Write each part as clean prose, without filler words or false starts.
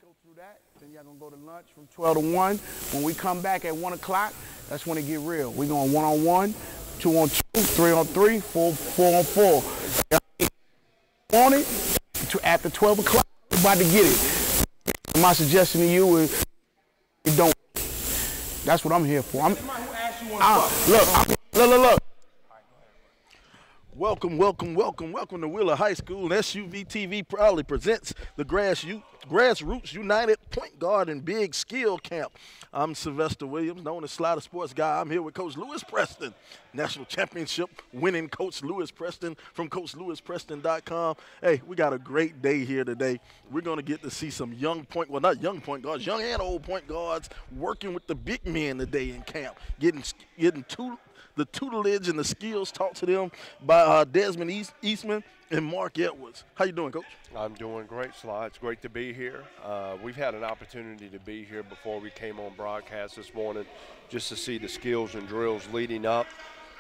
go through that. Then y'all gonna go to lunch from 12 to 1. When we come back at 1 o'clock, that's when it get real. We going 1-on-1, 2-on-2, 3-on-3, 4-on-4. Y'all want it after 12 o'clock? We're about to get it. My suggestion to you is you don't. That's what I'm here for. Look. Welcome to Wheeler High School. SUV TV proudly presents the Grassroots United Point Guard and Big Skill Camp. I'm Sylvester Williams, known as Slider Sports Guy. I'm here with Coach Lewis Preston, National Championship winning Coach Lewis Preston from CoachLewisPreston.com. Hey, we got a great day here today. We're going to get to see some young and old point guards working with the big men today in camp, getting the tutelage and the skills taught to them by Desmond Eastman and Mark Edwards. How you doing, Coach? I'm doing great, Sly. It's great to be here. We've had an opportunity to be here before we came on broadcast this morning just to see the skills and drills leading up.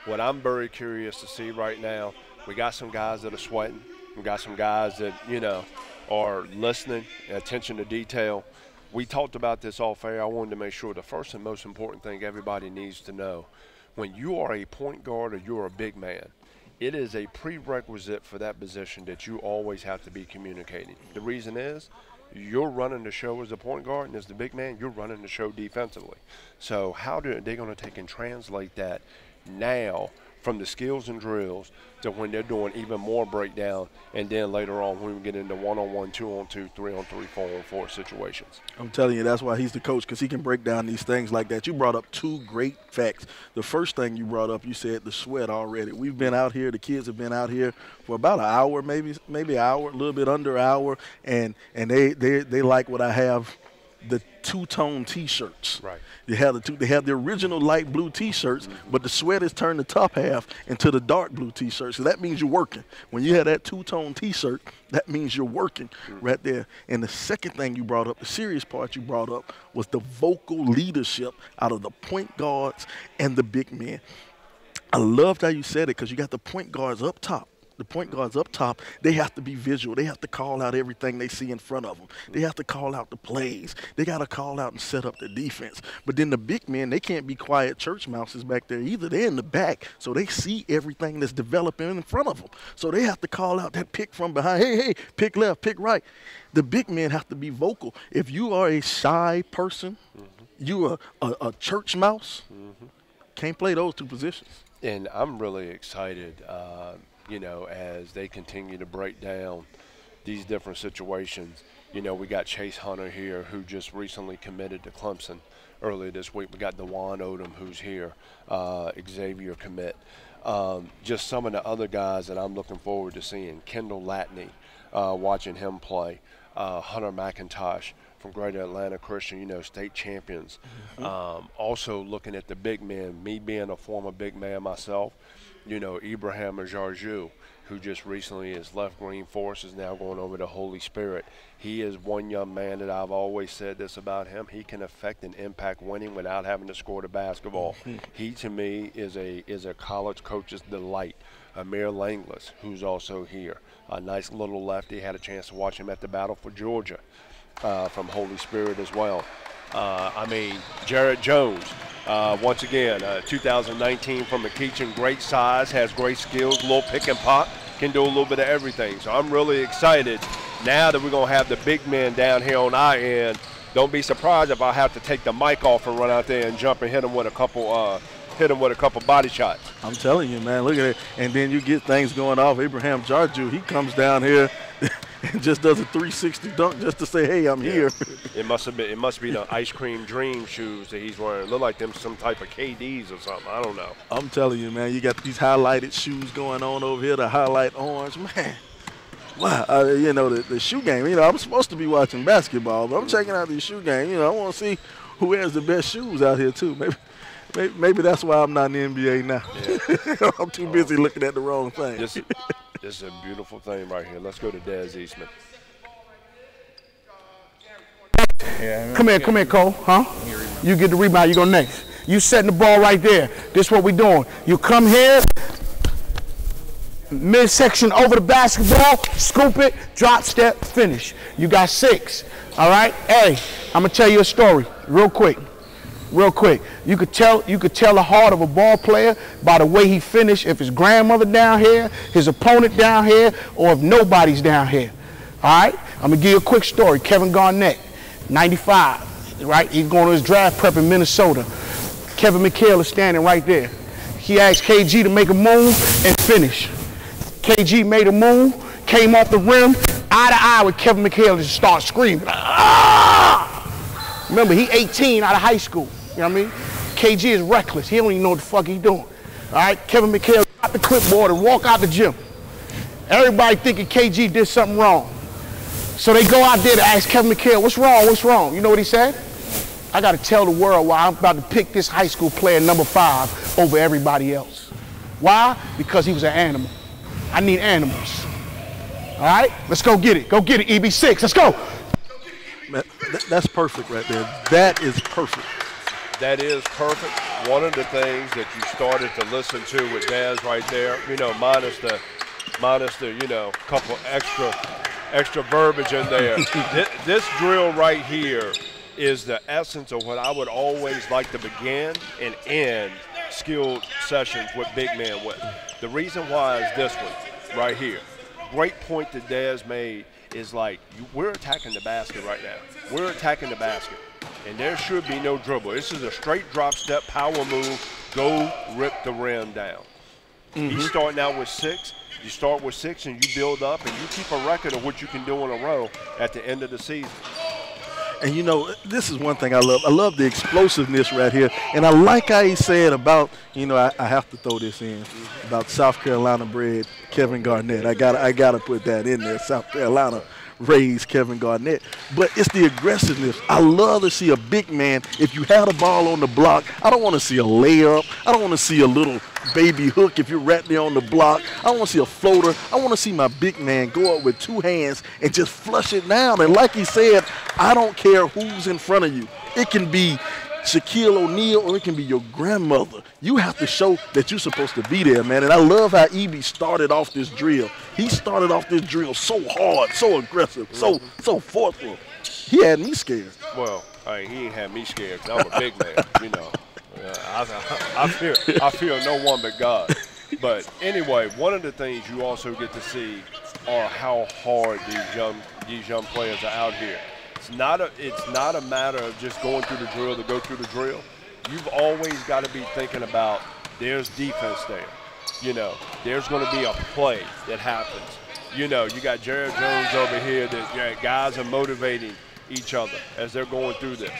What I'm very curious to see right now, we got some guys that are sweating. We got some guys that, are listening, attention to detail. We talked about this off air. I wanted to make sure the first and most important thing everybody needs to know, when you are a point guard or you're a big man, it is a prerequisite for that position that you always have to be communicating. The reason is you're running the show as a point guard, and as the big man, you're running the show defensively. So how are they going to take and translate that now from the skills and drills to when they're doing even more breakdown, and then later on when we get into 1-on-1, 2-on-2, 3-on-3, 4-on-4 situations? I'm telling you, that's why he's the coach, because he can break down these things like that. You brought up two great facts. The first thing you brought up, you said the sweat already. We've been out here, the kids have been out here for about an hour, maybe an hour, a little bit under an hour, and they like what I have, the two-tone T-shirts. Right. They have the original light blue T-shirts, but the sweat is turned the top half into the dark blue T-shirts. So that means you're working. When you have that two-tone T-shirt, that means you're working right there. And the second thing you brought up, the serious part you brought up, was the vocal leadership out of the point guards and the big men. I loved how you said it, because you got the point guards up top. The point guards up top, they have to be visual. They have to call out everything they see in front of them. They have to call out the plays. They got to call out and set up the defense. But then the big men, they can't be quiet church mouses back there either. They're in the back, so they see everything that's developing in front of them. So they have to call out that pick from behind. Hey, pick left, pick right. The big men have to be vocal. If you are a shy person, you are a church mouse, can't play those two positions. And I'm really excited, as they continue to break down these different situations. We got Chase Hunter here, who just recently committed to Clemson earlier this week. We got DeJuan Odom, who's here, Xavier commit. Just some of the other guys that I'm looking forward to seeing. Kendall Latney, watching him play. Hunter McIntosh from Greater Atlanta Christian, state champions. Also looking at the big men, me being a former big man myself, Ibrahim Ajarju, who just recently has left Green Forest, is now going over to Holy Spirit. He is one young man that I've always said this about him. He can affect and impact winning without having to score the basketball. He, to me, is a college coach's delight. Amir Langlis, who's also here. A nice little lefty. Had a chance to watch him at the Battle for Georgia from Holy Spirit as well. Jarrett Jones, once again, 2019 from McEachin, great size, has great skills, little pick and pop, can do a little bit of everything. So I'm really excited now that we're going to have the big men down here on our end. Don't be surprised if I have to take the mic off and run out there and jump and hit them with a couple body shots. I'm telling you, man, look at it. And then you get things going off. Abraham Jarju, he comes down here and just does a 360 dunk just to say, hey, I'm here. It must be the ice cream dream shoes that he's wearing. Look like them some type of KDs or something. I don't know. I'm telling you, man, you got these highlighted shoes going on over here, the highlight orange. Man, wow. The shoe game, I'm supposed to be watching basketball, but I'm checking out these shoe game. I want to see who has the best shoes out here too. Maybe that's why I'm not in the NBA now. Yeah. I'm too busy looking at the wrong thing. This is a beautiful thing right here. Let's go to Des Eastman. Yeah, come here, Cole. Huh? You get the rebound. You go next. You setting the ball right there. This is what we doing. You come here. midsection over the basketball, scoop it, drop step, finish. You got 6. All right? Hey, I'm gonna tell you a story real quick. Real quick. You could tell the heart of a ball player by the way he finished, if his grandmother down here, his opponent down here, or if nobody's down here. All right? I'm gonna give you a quick story. Kevin Garnett, 95, right? He's going to his draft prep in Minnesota. Kevin McHale is standing right there. He asked KG to make a move and finish. KG made a move, came off the rim, eye to eye with Kevin McHale, and just started screaming. Ah! Remember, he 18 out of high school. You know what I mean? KG is reckless. He don't even know what the fuck he's doing. All right? Kevin McHale got the clipboard and walk out the gym. Everybody thinking KG did something wrong. So they go out there to ask Kevin McHale, what's wrong? What's wrong? You know what he said? I got to tell the world why I'm about to pick this high school player number 5 over everybody else. Why? Because he was an animal. I need animals. All right? Let's go get it. Go get it, EB6. Let's go. Man, that's perfect right there. That is perfect. That is perfect. One of the things that you started to listen to with Daz right there, you know, minus the you know, couple extra verbiage in there. This drill right here is the essence of what I would always like to begin and end skilled sessions with big men with. The reason why is this one right here. Great point that Daz made is like, we're attacking the basket right now. We're attacking the basket. And there should be no dribble. This is a straight drop step, power move, go rip the rim down. He's starting out with 6. You start with 6 and you build up and you keep a record of what you can do in a row at the end of the season. And, you know, this is one thing I love. I love the explosiveness right here. And I like how he said about, you know, I have to throw this in, about South Carolina bred Kevin Garnett. I gotta put that in there, South Carolina raised Kevin Garnett. But it's the aggressiveness. I love to see a big man, if you have the ball on the block, I don't want to see a layup. I don't want to see a little baby hook if you're right there on the block. I don't want to see a floater. I want to see my big man go up with 2 hands and just flush it down. And like he said, I don't care who's in front of you. It can be Shaquille O'Neal or it can be your grandmother. You have to show that you're supposed to be there, man. And I love how EB started off this drill. He started off this drill so hard, so aggressive, so forceful. He had me scared. Well, he ain't had me scared because I'm a big man, you know. I fear no one but God. But anyway, one of the things you also get to see are how hard these young players are out here. It's not a matter of just going through the drill to go through the drill. You've always got to be thinking about there's defense there. You know, there's going to be a play that happens. You know, you got Jared Jones over here that guys are motivating each other as they're going through this.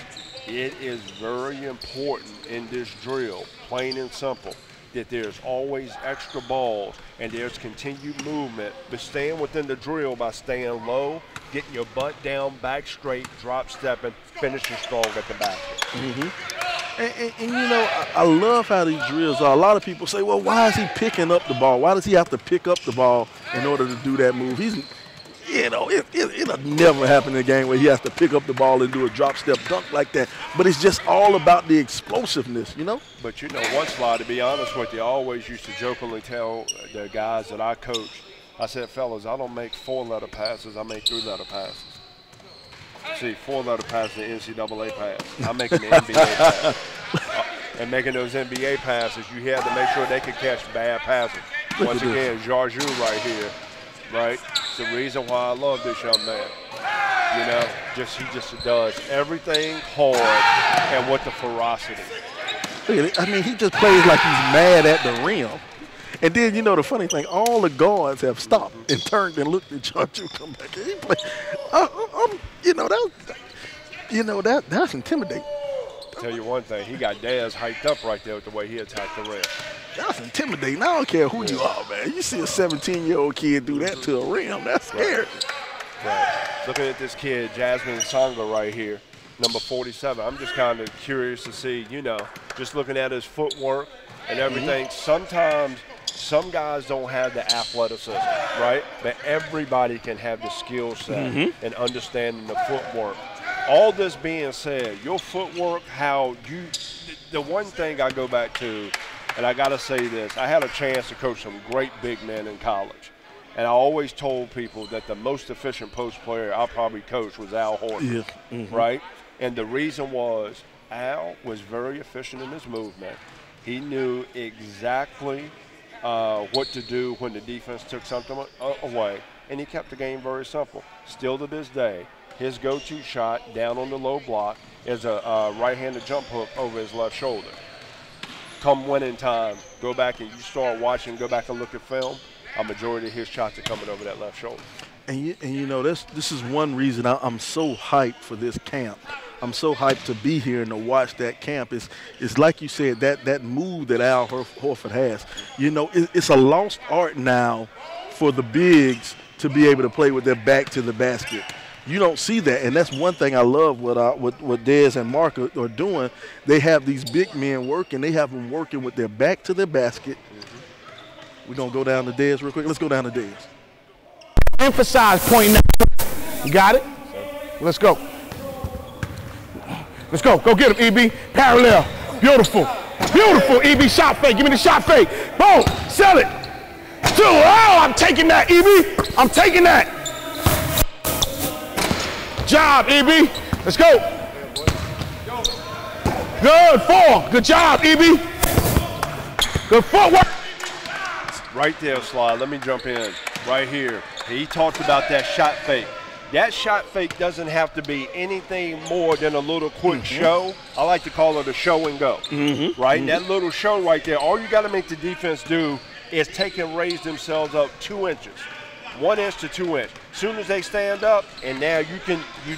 It is very important in this drill, plain and simple, that there's always extra balls and there's continued movement, but staying within the drill by staying low, getting your butt down, back straight, drop stepping, finishing strong at the basket. And you know, I love how these drills are. A lot of people say, well, why is he picking up the ball? Why does he have to pick up the ball in order to do that move? You know, it'll never happen in a game where he has to pick up the ball and do a drop step dunk like that. But it's just all about the explosiveness, you know? But you know, one slide, to be honest with you, I always used to jokingly tell the guys that I coach, I said, fellas, I don't make 4-letter passes, I make 3-letter passes. See, 4-letter passes is the NCAA pass. I'm making the NBA pass. And making those NBA passes, you had to make sure they could catch bad passes. Once again, Jarju right here, right? It's the reason why I love this young man. You know, he just does everything hard and with the ferocity. Look at it. I mean, he just plays like he's mad at the rim. And then, you know, the funny thing, all the guards have stopped and turned and looked at Jarju come back. And he played. That's intimidating. Tell you one thing, he got Daz hyped up right there with the way he attacked the rim. That's intimidating. I don't care who you are, man. You see a 17-year-old kid do that to a rim, that's scary. Right. Looking at this kid, Jasmine Sangha right here, number 47. I'm just kind of curious to see, you know, just looking at his footwork and everything. Sometimes some guys don't have the athleticism, right? But everybody can have the skill set and understanding the footwork. All this being said, your footwork, the one thing I go back to, And I got to say this, I had a chance to coach some great big men in college. And I always told people that the most efficient post player I probably coached was Al Horford, right? And the reason was Al was very efficient in his movement. He knew exactly what to do when the defense took something away, and he kept the game very simple. Still to this day, his go-to shot down on the low block is a right-handed jump hook over his left shoulder. Come winning time, go back and you start watching, go back and look at film, a majority of his shots are coming over that left shoulder. And you know, this is one reason I'm so hyped for this camp. I'm so hyped to be here and to watch that camp. It's like you said, that move that Al Horford has. You know, it's a lost art now for the bigs to be able to play with their back to the basket. You don't see that, and that's one thing I love what Dez and Mark are doing. They have these big men working. They have them working with their back to their basket. We're going to go down to Dez real quick. Let's go down to Dez. Emphasize point now. You got it? Let's go. Let's go. Go get him, EB. Parallel. Beautiful. Beautiful, EB. Shot fake. Give me the shot fake. Boom. Sell it. 2. Oh, I'm taking that, EB. I'm taking that. Job, EB. Let's go. Good. 4. Good job, EB. Good footwork. Right there, Sly. Let me jump in. Right here. He talked about that shot fake. That shot fake doesn't have to be anything more than a little quick show. I like to call it a show and go, right? That little show right there, all you got to make the defense do is take and raise themselves up 2 inches, 1 inch to 2 inch. Soon as they stand up, and now you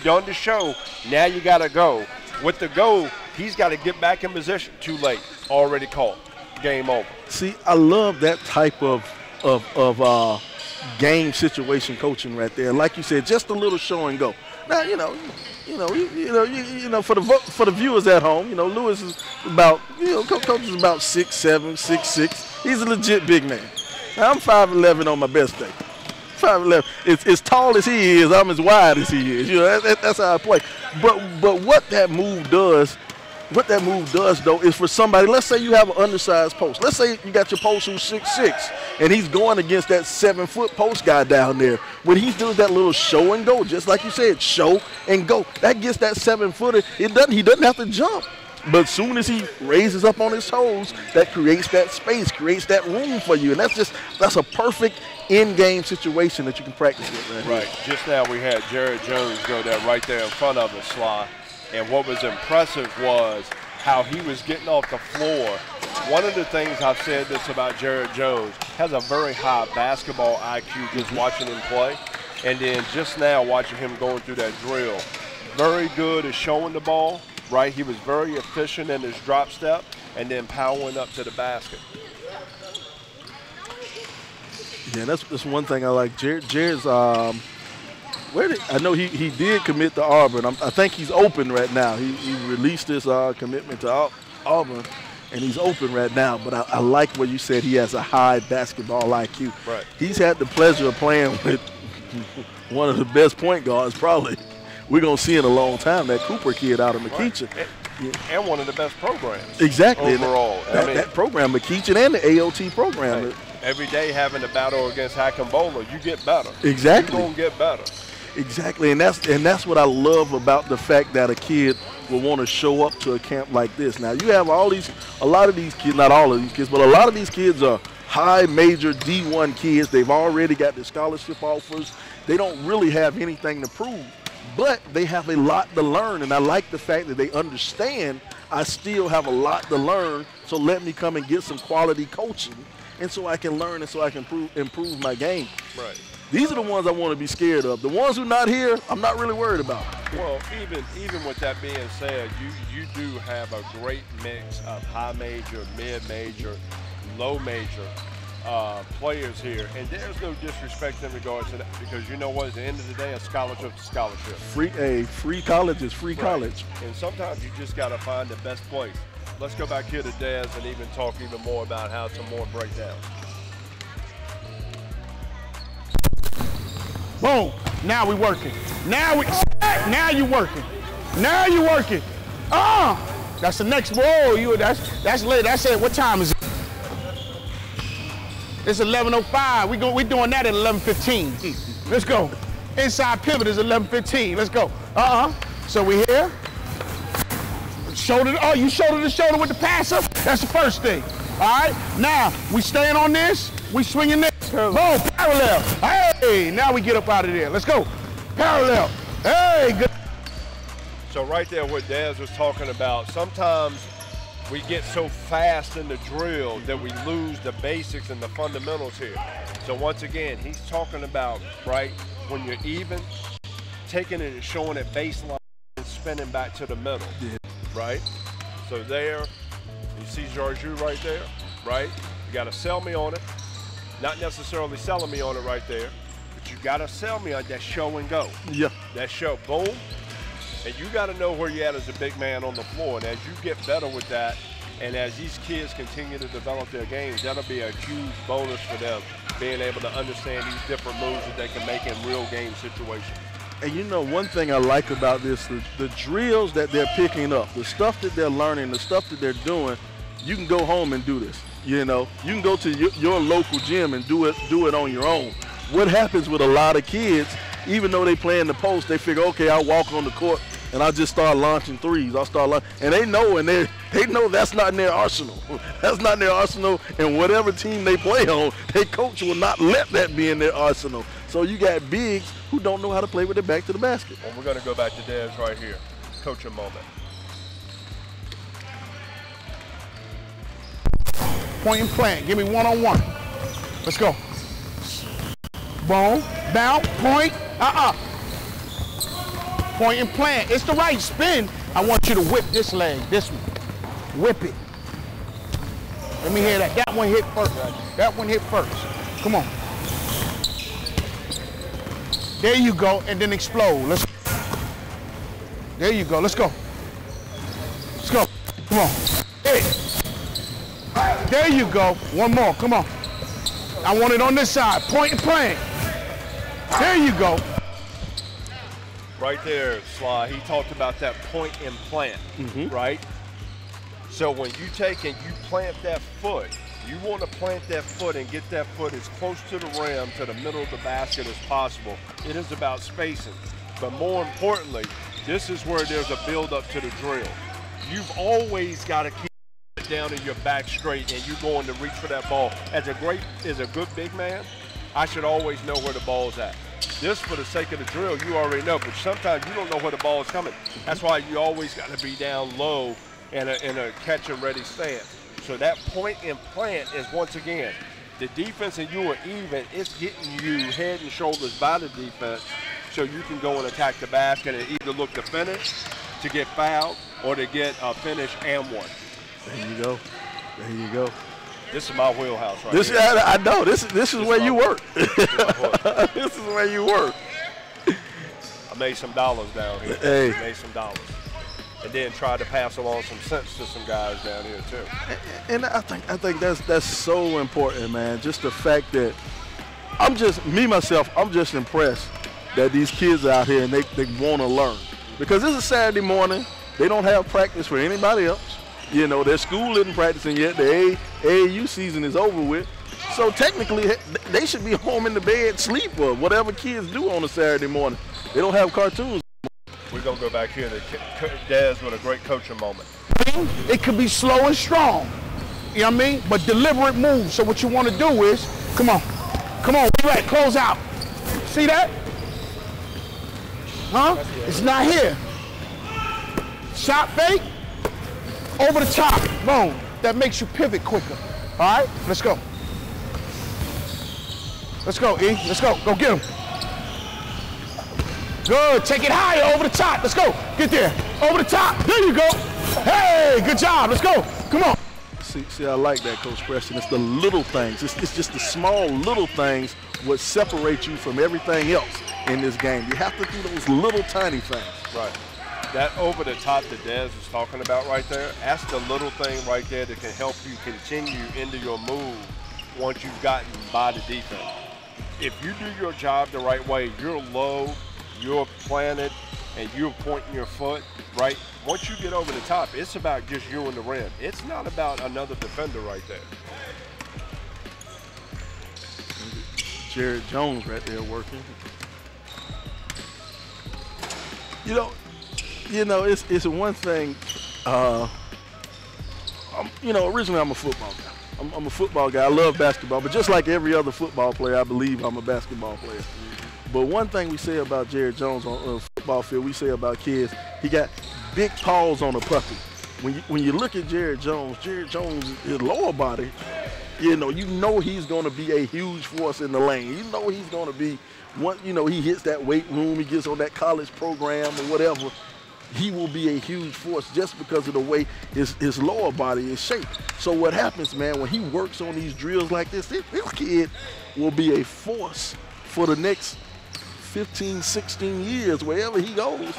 done the show, now you got to go. With the go, he's got to get back in position. Too late, already called, game over. See, I love that type of game situation coaching right there. Like you said, just a little show and go. Now, for the viewers at home, you know, Lewis is about, coach is about 6'7", 6'6". He's a legit big man. Now, I'm 5'11" on my best day. 5'11". As tall as he is, I'm as wide as he is. You know, that's how I play. But what that move does. What that move does, though, is for somebody, let's say you have an undersized post. Let's say you got your post who's 6'6", and he's going against that 7-foot post guy down there. When he does that little show and go, just like you said, show and go, that gets that 7-footer. He doesn't have to jump. But as soon as he raises up on his toes, that creates that space, creates that room for you. And that's a perfect in-game situation that you can practice with. Right. Just now we had Jared Jones go there right there in front of us, Sly. And what was impressive was how he was getting off the floor. One of the things I've said this about Jared Jones, has a very high basketball IQ just watching him play. And then just now watching him going through that drill. Very good at showing the ball, right? He was very efficient in his drop step and then powering up to the basket. Yeah, that's one thing I like. Jared's I know he did commit to Auburn. I think he's open right now. He released his commitment to Auburn, and he's open right now. But I like what you said. He has a high basketball IQ. Right. He's had the pleasure of playing with one of the best point guards probably we're going to see in a long time, that Cooper kid out of McKeachin. Right. And one of the best programs. Exactly. Overall. That program, McKeachin and the AOT program. Right. Every day having a battle against Hack'em-Bowler, you get better. Exactly. You're going to get better. Exactly, and that's what I love about the fact that a kid will want to show up to a camp like this. Now, you have a lot of these kids, not all of these kids, but a lot of these kids are high major D1 kids. They've already got the scholarship offers. They don't really have anything to prove, but they have a lot to learn, and I like the fact that they understand I still have a lot to learn, so let me come and get some quality coaching, and so I can learn and so I can improve my game. Right. These are the ones I want to be scared of. The ones who are not here, I'm not really worried about. Well, even with that being said, you do have a great mix of high major, mid major, low major players here, and there's no disrespect in regards to that, because you know what, at the end of the day, a scholarship is a scholarship. Free college is free college. And sometimes you just got to find the best place. Let's go back here to Dez and even talk even more about how some more breakdown. Boom. Now we working. Now you working. Now you working. That's the next. Whoa, that's late. That's it. What time is it? It's 11:05. We doing that at 11:15. Let's go. Inside pivot is 11:15. Let's go. So we here. Shoulder. Oh, you shoulder to shoulder with the passer. That's the first thing. All right. Now we staying on this. We swinging this. Boom. Parallel. Hey. Now we get up out of there. Let's go. Parallel. Hey. Good. So right there, what Dez was talking about. Sometimes we get so fast in the drill that we lose the basics and the fundamentals here. So once again, he's talking about, right, when you're even, taking it and showing it baseline and spinning back to the middle, right? So there, you see Georgiou right there, right? You got to sell me on it. Not necessarily selling me on it right there, but you got to sell me on that show and go. Yeah. That show, boom. And you got to know where you're at as a big man on the floor. And as you get better with that, and as these kids continue to develop their games, that'll be a huge bonus for them, being able to understand these different moves that they can make in real game situations. And you know, one thing I like about this, the drills that they're picking up, the stuff that they're learning, the stuff that they're doing, you can go home and do this. You know, you can go to your local gym and do it on your own. What happens with a lot of kids, even though they play in the post, they figure, okay, I'll walk on the court and I'll just start launching threes. And they know, they know that's not in their arsenal. That's not in their arsenal, and whatever team they play on, their coach will not let that be in their arsenal. So you got bigs who don't know how to play with their back to the basket. Well, we're going to go back to Dez right here. Coaching moment. Point and plant. Give me one-on-one. Let's go. Boom. Down. Point. Point and plant. It's the right spin. I want you to whip this leg, this one. Whip it. Let me hear that. That one hit first. That one hit first. Come on. There you go, and then explode. Let's. There you go. Let's go. Let's go. Come on. Hit. There you go. One more. Come on. I want it on this side. Point and plant. There you go. Right there, Sly, he talked about that point and plant, right? So when you take and you plant that foot, you want to plant that foot and get that foot as close to the rim, to the middle of the basket as possible. It is about spacing. But more importantly, this is where there's a build-up to the drill. You've always got to keep it down in your back straight and you're going to reach for that ball. As a good big man, I should always know where the ball's at. This, for the sake of the drill, you already know, but sometimes you don't know where the ball is coming. That's why you always got to be down low in a catch and ready stance. So that point and plant is, once again, the defense and you are even, it's getting you head and shoulders by the defense so you can go and attack the basket and either look to finish, to get fouled, or to get a finish and one. There you go. There you go. This is my wheelhouse right here. I know. This is where you work. This is where you work. I made some dollars down here. Hey. Made some dollars. And then tried to pass along some sense to some guys down here too. And I think that's so important, man. Just the fact that I'm just impressed that these kids are out here and they want to learn. Because it's a Saturday morning. They don't have practice for anybody else. You know, their school isn't practicing yet. The AAU season is over with. So technically, they should be home in the bed, sleep, or whatever kids do on a Saturday morning. They don't have cartoons. We're going to go back here to Dez with a great coaching moment. It could be slow and strong, you know what I mean? But deliberate moves. So what you want to do is, come on, where you at? Close out. See that? Huh? It's not here. Shot fake. Over the top, boom. That makes you pivot quicker. All right, let's go. Let's go, E. Let's go. Go get him. Good. Take it higher over the top. Let's go. Get there. Over the top. There you go. Hey, good job. Let's go. Come on. See, I like that, Coach Preston. It's the little things. It's just the small little things what separate you from everything else in this game. You have to do those little tiny things. Right. That over the top that Dez is talking about right there, that's the little thing right there that can help you continue into your move once you've gotten by the defense. If you do your job the right way, you're low, you're planted, and you're pointing your foot, right? Once you get over the top, it's about just you and the rim. It's not about another defender right there. Jared Jones right there working. You know, it's one thing. Originally I'm a football guy. I'm a football guy. I love basketball, but just like every other football player, I believe I'm a basketball player. But one thing we say about Jared Jones on the football field, we say about kids, he got big paws on a puppy. When you look at Jared Jones, his lower body, you know he's going to be a huge force in the lane. You know he's going to be he hits that weight room, he gets on that college program or whatever. He will be a huge force just because of the way his lower body is shaped. So what happens, man, when he works on these drills like this kid will be a force for the next 15, 16 years. Wherever he goes,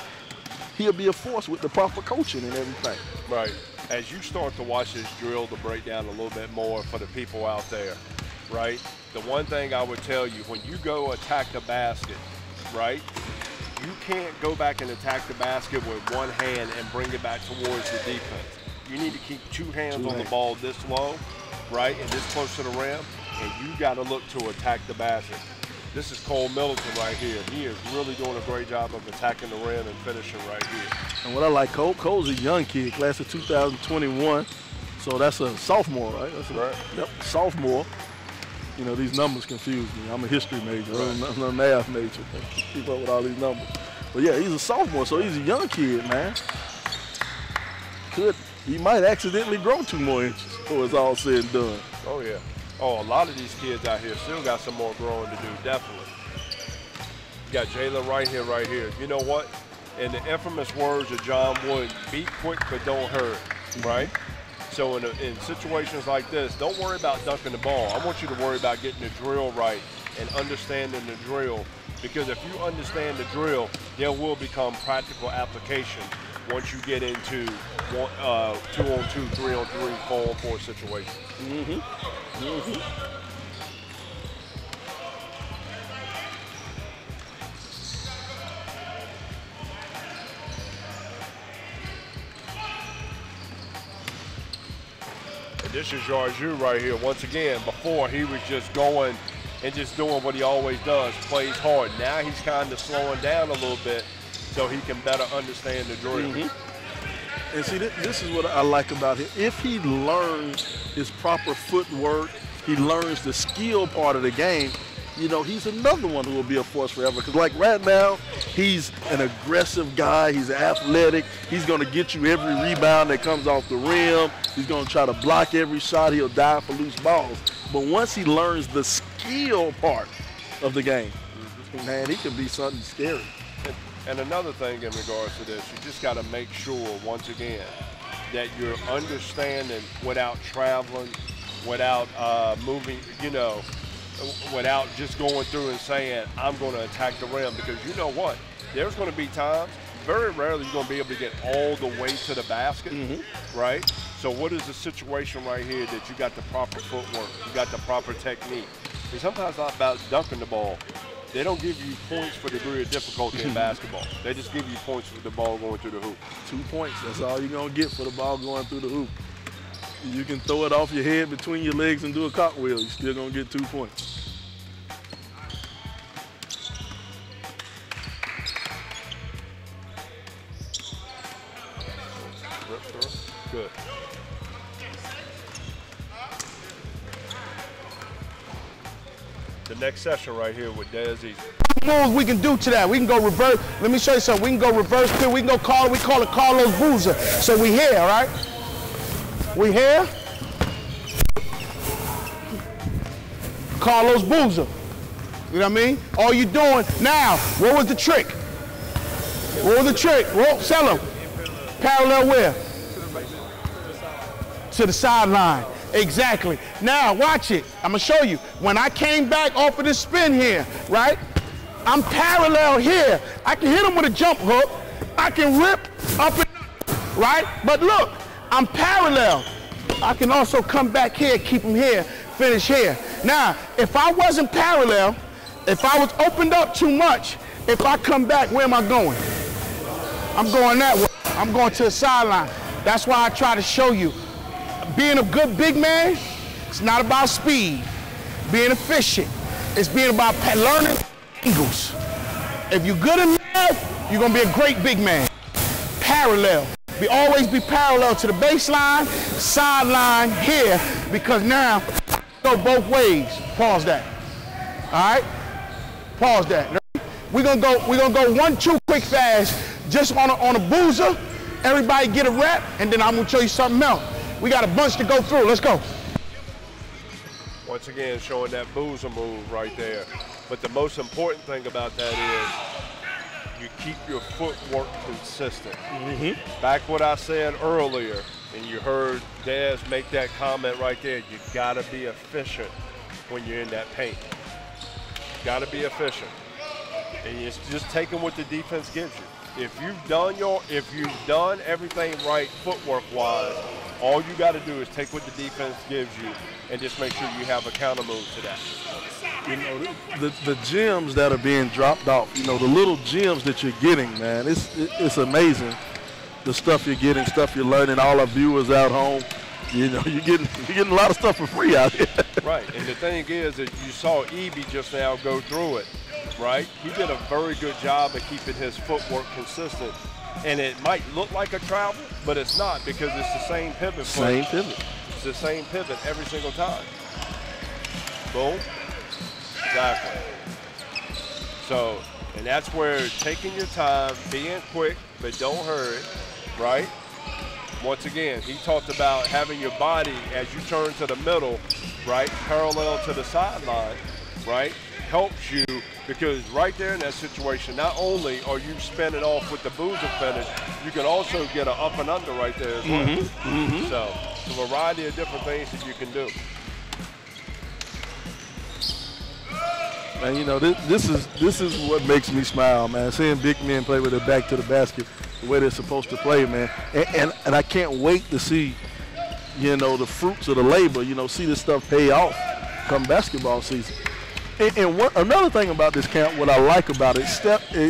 he'll be a force with the proper coaching and everything. Right. As you start to watch this drill to break down a little bit more for the people out there, right, the one thing I would tell you, when you go attack the basket, right, you can't go back and attack the basket with one hand and bring it back towards the defense. You need to keep two hands on the ball this low, right, and this close to the rim, and you got to look to attack the basket. This is Cole Middleton right here. He is really doing a great job of attacking the rim and finishing right here. And what I like, Cole's a young kid, class of 2021, so that's a sophomore, right? That's right. Yep, sophomore. You know, these numbers confuse me. I'm a history major, I'm a math major. Keep up with all these numbers. But yeah, he's a sophomore, so he's a young kid, man. He might accidentally grow 2 more inches before it's all said and done. Oh, yeah. Oh, a lot of these kids out here still got some more growing to do, definitely. You got Jalen right here. You know what? In the infamous words of John Wood, be quick but don't hurt, right? So in situations like this, don't worry about dunking the ball. I want you to worry about getting the drill right and understanding the drill. Because if you understand the drill, there will become practical application once you get into 2-on-2, 3-on-3, 4-on-4 situations. And this is Jarju right here. Once again, before he was just going and just doing what he always does, plays hard. Now he's kind of slowing down a little bit so he can better understand the drill. And see, this is what I like about him. If he learns his proper footwork, he learns the skill part of the game, you know, he's another one who will be a force forever. Because like right now, he's an aggressive guy. He's athletic. He's going to get you every rebound that comes off the rim. He's going to try to block every shot. He'll dive for loose balls. But once he learns the skill part of the game, man, he can be something scary. And another thing in regards to this, you just got to make sure, once again, that you're understanding without traveling, without moving, without just going through and saying, I'm going to attack the rim. Because you know what? There's going to be times, very rarely you're going to be able to get all the way to the basket, right? So what is the situation right here that you got the proper footwork, you got the proper technique? And sometimes it's not about dunking the ball. They don't give you points for degree of difficulty in basketball. They just give you points for the ball going through the hoop. 2 points, that's all you're going to get for the ball going through the hoop. You can throw it off your head between your legs and do a cartwheel. You're still going to get 2 points. Good. The next session right here with Dez. Moves we can do to that. We can go reverse. Let me show you something. We can go reverse pill. We can go call it. We call it Carlos Boozer. So we here, right? We here. Carlos Boozer. You know what I mean? All you doing now? What was the trick? What was the trick? Well, sell him. Parallel where? To the sideline. Exactly. Now watch it. I'm gonna show you. When I came back off of this spin here, right? I'm parallel here. I can hit him with a jump hook. I can rip up and up, right? But look, I'm parallel. I can also come back here, keep him here, finish here. Now, if I wasn't parallel, if I was opened up too much, if I come back, where am I going? I'm going that way. I'm going to the sideline. That's why I try to show you. Being a good big man, it's not about speed. Being efficient. It's being about learning angles. If you're good in math, you're gonna be a great big man. Parallel. Always be parallel to the baseline, sideline here, because now go both ways. Pause that. All right? Pause that. We're gonna go 1-2 quick fast, just on a boozer. Everybody get a rep, and then I'm gonna show you something else. We got a bunch to go through. Let's go. Once again, showing that boozer move right there. But the most important thing about that is you keep your footwork consistent. Back what I said earlier, and you heard Dez make that comment right there, you gotta be efficient when you're in that paint. Gotta be efficient. And it's just taking what the defense gives you. If you've done everything right footwork wise, all you gotta do is take what the defense gives you and just make sure you have a counter move to that. You know, the gems that are being dropped off, you know, the little gems that you're getting, man, it's amazing. The stuff you're getting, stuff you're learning, all our viewers out home, you know, you're getting a lot of stuff for free out here. Right, and the thing is that you saw Eby just now go through it, right? He did a very good job of keeping his footwork consistent. And it might look like a travel, but it's not, because it's the same pivot. Same pivot. It's the same pivot every single time. Boom. Exactly. So, and that's where taking your time, being quick, but don't hurry, right? Once again, he talked about having your body as you turn to the middle, right, parallel to the sideline, right, helps you, because right there in that situation, not only are you spinning off with the boozer finish, you can also get an up and under right there as well. So, it's a variety of different things that you can do. Man, you know, this is what makes me smile, man. Seeing big men play with their back to the basket the way they're supposed to play, man. And I can't wait to see, you know, the fruits of the labor, you know, see this stuff pay off come basketball season. And another thing about this camp, what I like about it,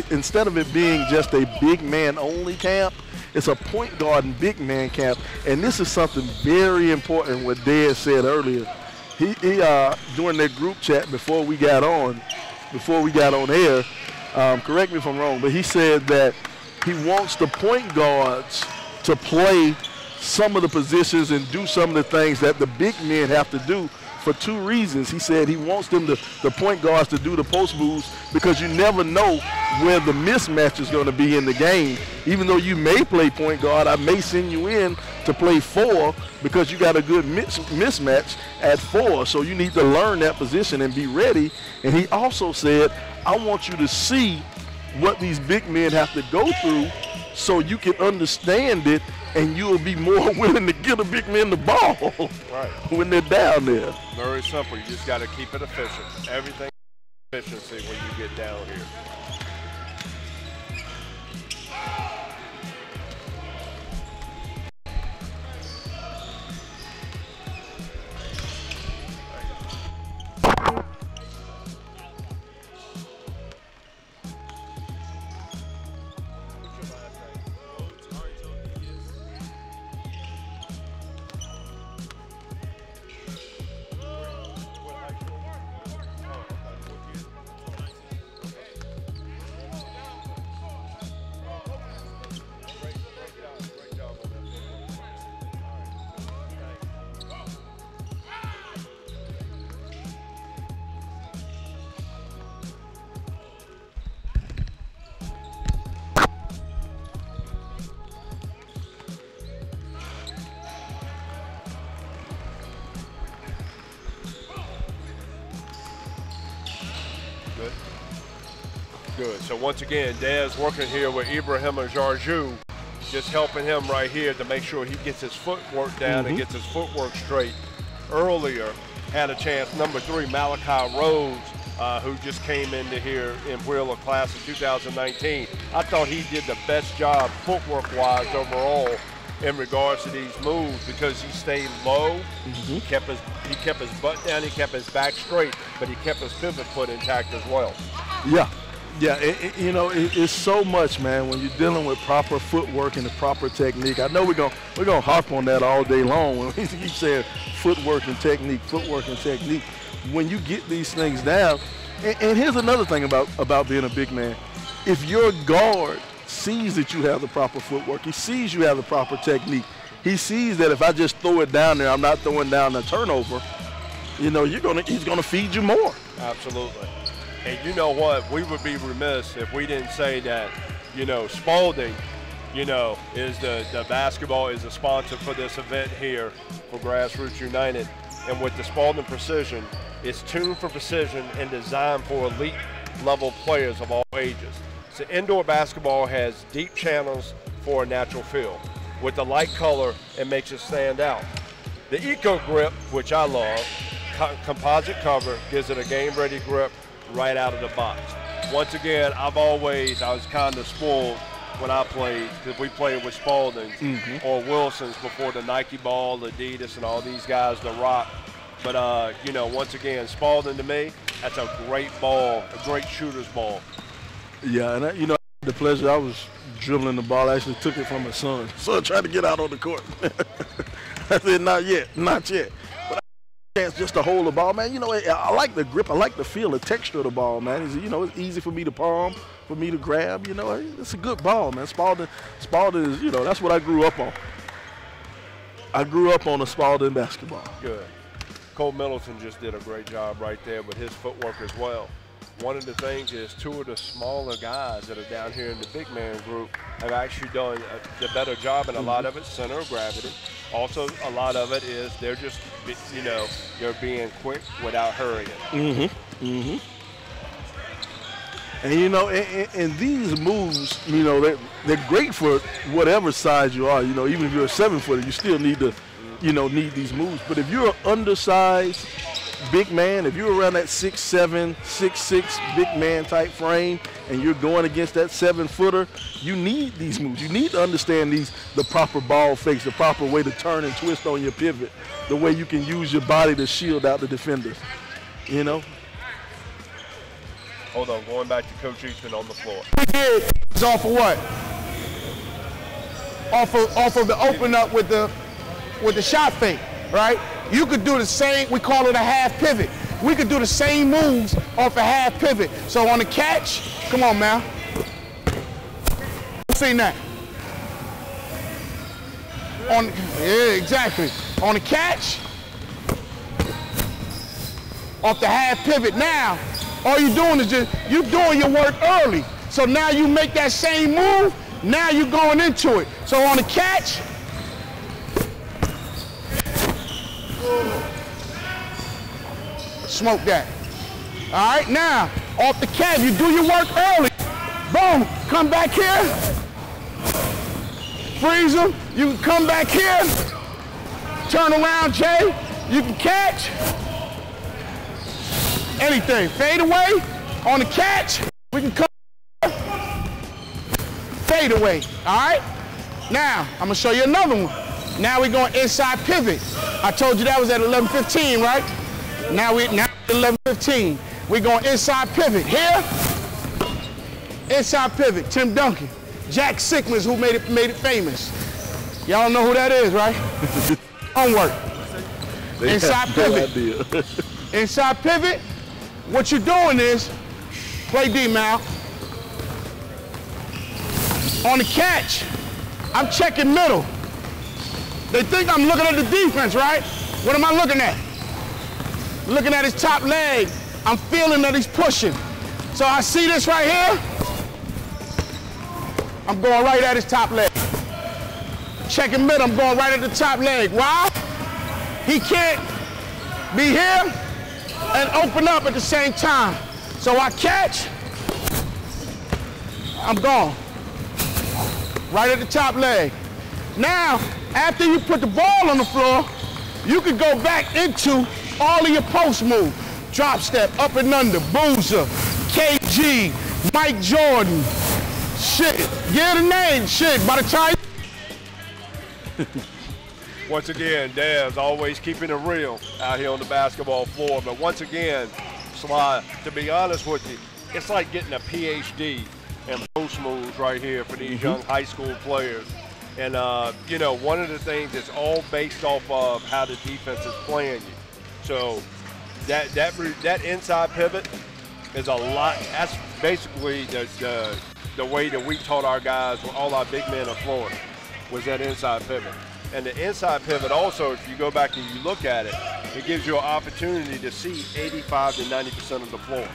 instead of it being just a big man only camp, it's a point guard and big man camp. And this is something very important what Dez said earlier. He during that group chat before we got on air, correct me if I'm wrong, but he said that he wants the point guards to play some of the positions and do some of the things that the big men have to do for two reasons. He said he wants them the point guards to do the post moves, because you never know where the mismatch is going to be in the game. Even though you may play point guard, I may send you in to play 4 because you got a good mismatch at 4. So you need to learn that position and be ready. And he also said, I want you to see what these big men have to go through so you can understand it, and you'll be more willing to give a big man the ball when they're down there. Very simple. You just got to keep it efficient. Everything efficiency when you get down here. Good. So once again, Dez working here with Ibrahim Jarju, just helping him right here to make sure he gets his footwork down and gets his footwork straight. Earlier, had a chance, number 3, Malachi Rhodes, who just came into here in Wheeler class of 2019. I thought he did the best job footwork-wise overall in regards to these moves, because he stayed low, he kept his butt down, he kept his back straight, but he kept his pivot foot intact as well. Yeah, you know, it's so much, man, when you're dealing with proper footwork and the proper technique. I know we're gonna harp on that all day long when we keep saying footwork and technique, when you get these things down, and here's another thing about being a big man. If your guard sees that you have the proper footwork, he sees you have the proper technique, he sees that if I just throw it down there, I'm not throwing down a turnover, you know, he's gonna feed you more. Absolutely. And you know what? We would be remiss if we didn't say that, you know, Spalding, you know, is the basketball is a sponsor for this event here for Grassroots United. And with the Spalding Precision, it's tuned for precision and designed for elite level players of all ages. So indoor basketball has deep channels for a natural feel. With the light color, it makes it stand out. The Eco Grip, which I love, composite cover, gives it a game-ready grip right out of the box. Once again, I was kind of spoiled when I played, because we played with Spalding's or Wilson's before the Nike ball, Adidas, and all these guys, the Rock. But, you know, once again, Spalding to me, that's a great ball, a great shooter's ball. Yeah, and you know, I had the pleasure, I was dribbling the ball. I actually took it from my son. Son tried to get out on the court. I said, not yet. But I had a chance just to hold the ball, man. You know, I like the grip. I like the feel, the texture of the ball, man. You know, it's easy for me to palm, for me to grab. You know, it's a good ball, man. Spalding is, you know, that's what I grew up on. I grew up on a Spalding basketball. Good. Cole Middleton just did a great job right there with his footwork as well. One of the things is two of the smaller guys that are down here in the big man group have actually done the better job, and a lot of it's center of gravity. Also, a lot of it is they're just, you know, they're being quick without hurrying. And, you know, and these moves, you know, they're great for whatever size you are. You know, even if you're a 7-footer, you still need to, you know, need these moves. But if you're an undersized big man, if you're around that 6'7", 6'6" big man type frame, and you're going against that 7-footer, you need these moves. You need to understand the proper ball fakes, the proper way to turn and twist on your pivot, the way you can use your body to shield out the defenders, you know? Hold on, going back to Coach Eastman on the floor. It's off of what? Off of the open up with the shot fake, right? You could do the same, we call it a half pivot. We could do the same moves off a half pivot. So on the catch, come on, man. Seen that. Yeah, exactly. On the catch, off the half pivot. Now, all you're doing is you're doing your work early. So now you make that same move, now you're going into it. So on the catch, smoke that. All right, now, off the catch, you do your work early. Boom, come back here. Freeze them, you can come back here. Turn around, Jay, you can catch. Anything, fade away, on the catch, we can come, fade away, all right? Now, I'm gonna show you another one. Now we're going inside pivot. I told you that was at 11:15, right? Now at 11:15. We're going inside pivot. Here, inside pivot, Tim Duncan. Jack Sickman's who made it famous. Y'all know who that is, right? Homework. Inside pivot. Inside pivot, what you're doing is, play D-Mal. On the catch, I'm checking middle. They think I'm looking at the defense, right? What am I looking at? Looking at his top leg. I'm feeling that he's pushing. So I see this right here. I'm going right at his top leg. Checking middle, I'm going right at the top leg. Why? He can't be here and open up at the same time. So I catch, I'm gone. Right at the top leg. Now, after you put the ball on the floor, you can go back into all of your post moves. Drop step, up and under, Boozer, KG, Mike Jordan. Shit, get a name, shit, by the time. Once again, Dev's always keeping it real out here on the basketball floor. But once again, Sly, to be honest with you, it's like getting a PhD in post moves right here for these young high school players. And, you know, one of the things that's all based off of how the defense is playing you. So that inside pivot is a lot. That's basically the way that we taught our guys, all our big men of Florida, was that inside pivot. And the inside pivot also, if you go back and you look at it, it gives you an opportunity to see 85 to 90% of the floor.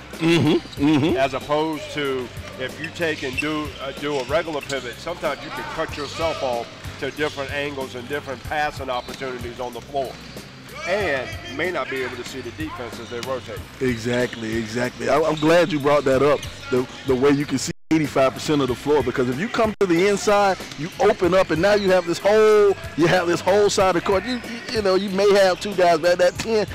As opposed to if you take and do a regular pivot, sometimes you can cut yourself off to different angles and different passing opportunities on the floor. And you may not be able to see the defense as they rotate. Exactly. I'm glad you brought that up, the way you can see 85% of the floor, because if you come to the inside, you open up, and now you have this whole side of the court. You know, you may have two guys that 10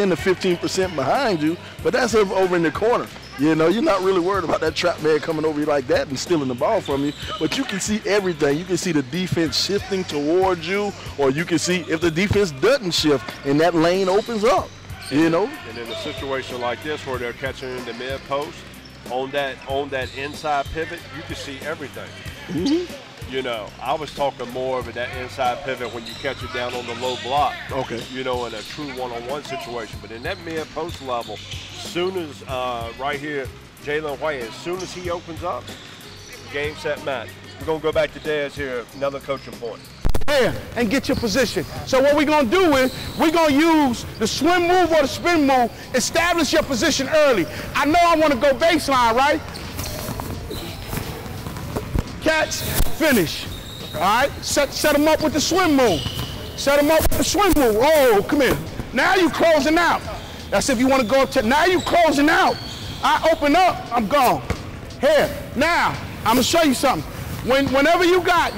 to 15% behind you, but that's over in the corner. You know, you're not really worried about that trap man coming over you like that and stealing the ball from you, but you can see everything. You can see the defense shifting towards you, or you can see if the defense doesn't shift and that lane opens up, you know. And in a situation like this where they're catching in the mid-post, on that inside pivot, you can see everything. You know, I was talking more of that inside pivot when you catch it down on the low block. Okay. You know, in a true one-on-one situation. But in that mid-post level, soon as right here, Jalen White, as soon as he opens up, game, set, match. We're going to go back to Dez here, another coaching point. And get your position. So what we're going to do is we're going to use the swim move or the spin move, establish your position early. I know I want to go baseline, right? Catch, finish. All right, set them up with the swim move. Set them up with the swim move. Oh, come here. Now you closing out. That's if you want to go up to, now you closing out. I open up, I'm gone. Here, now, I'm going to show you something. Whenever you got,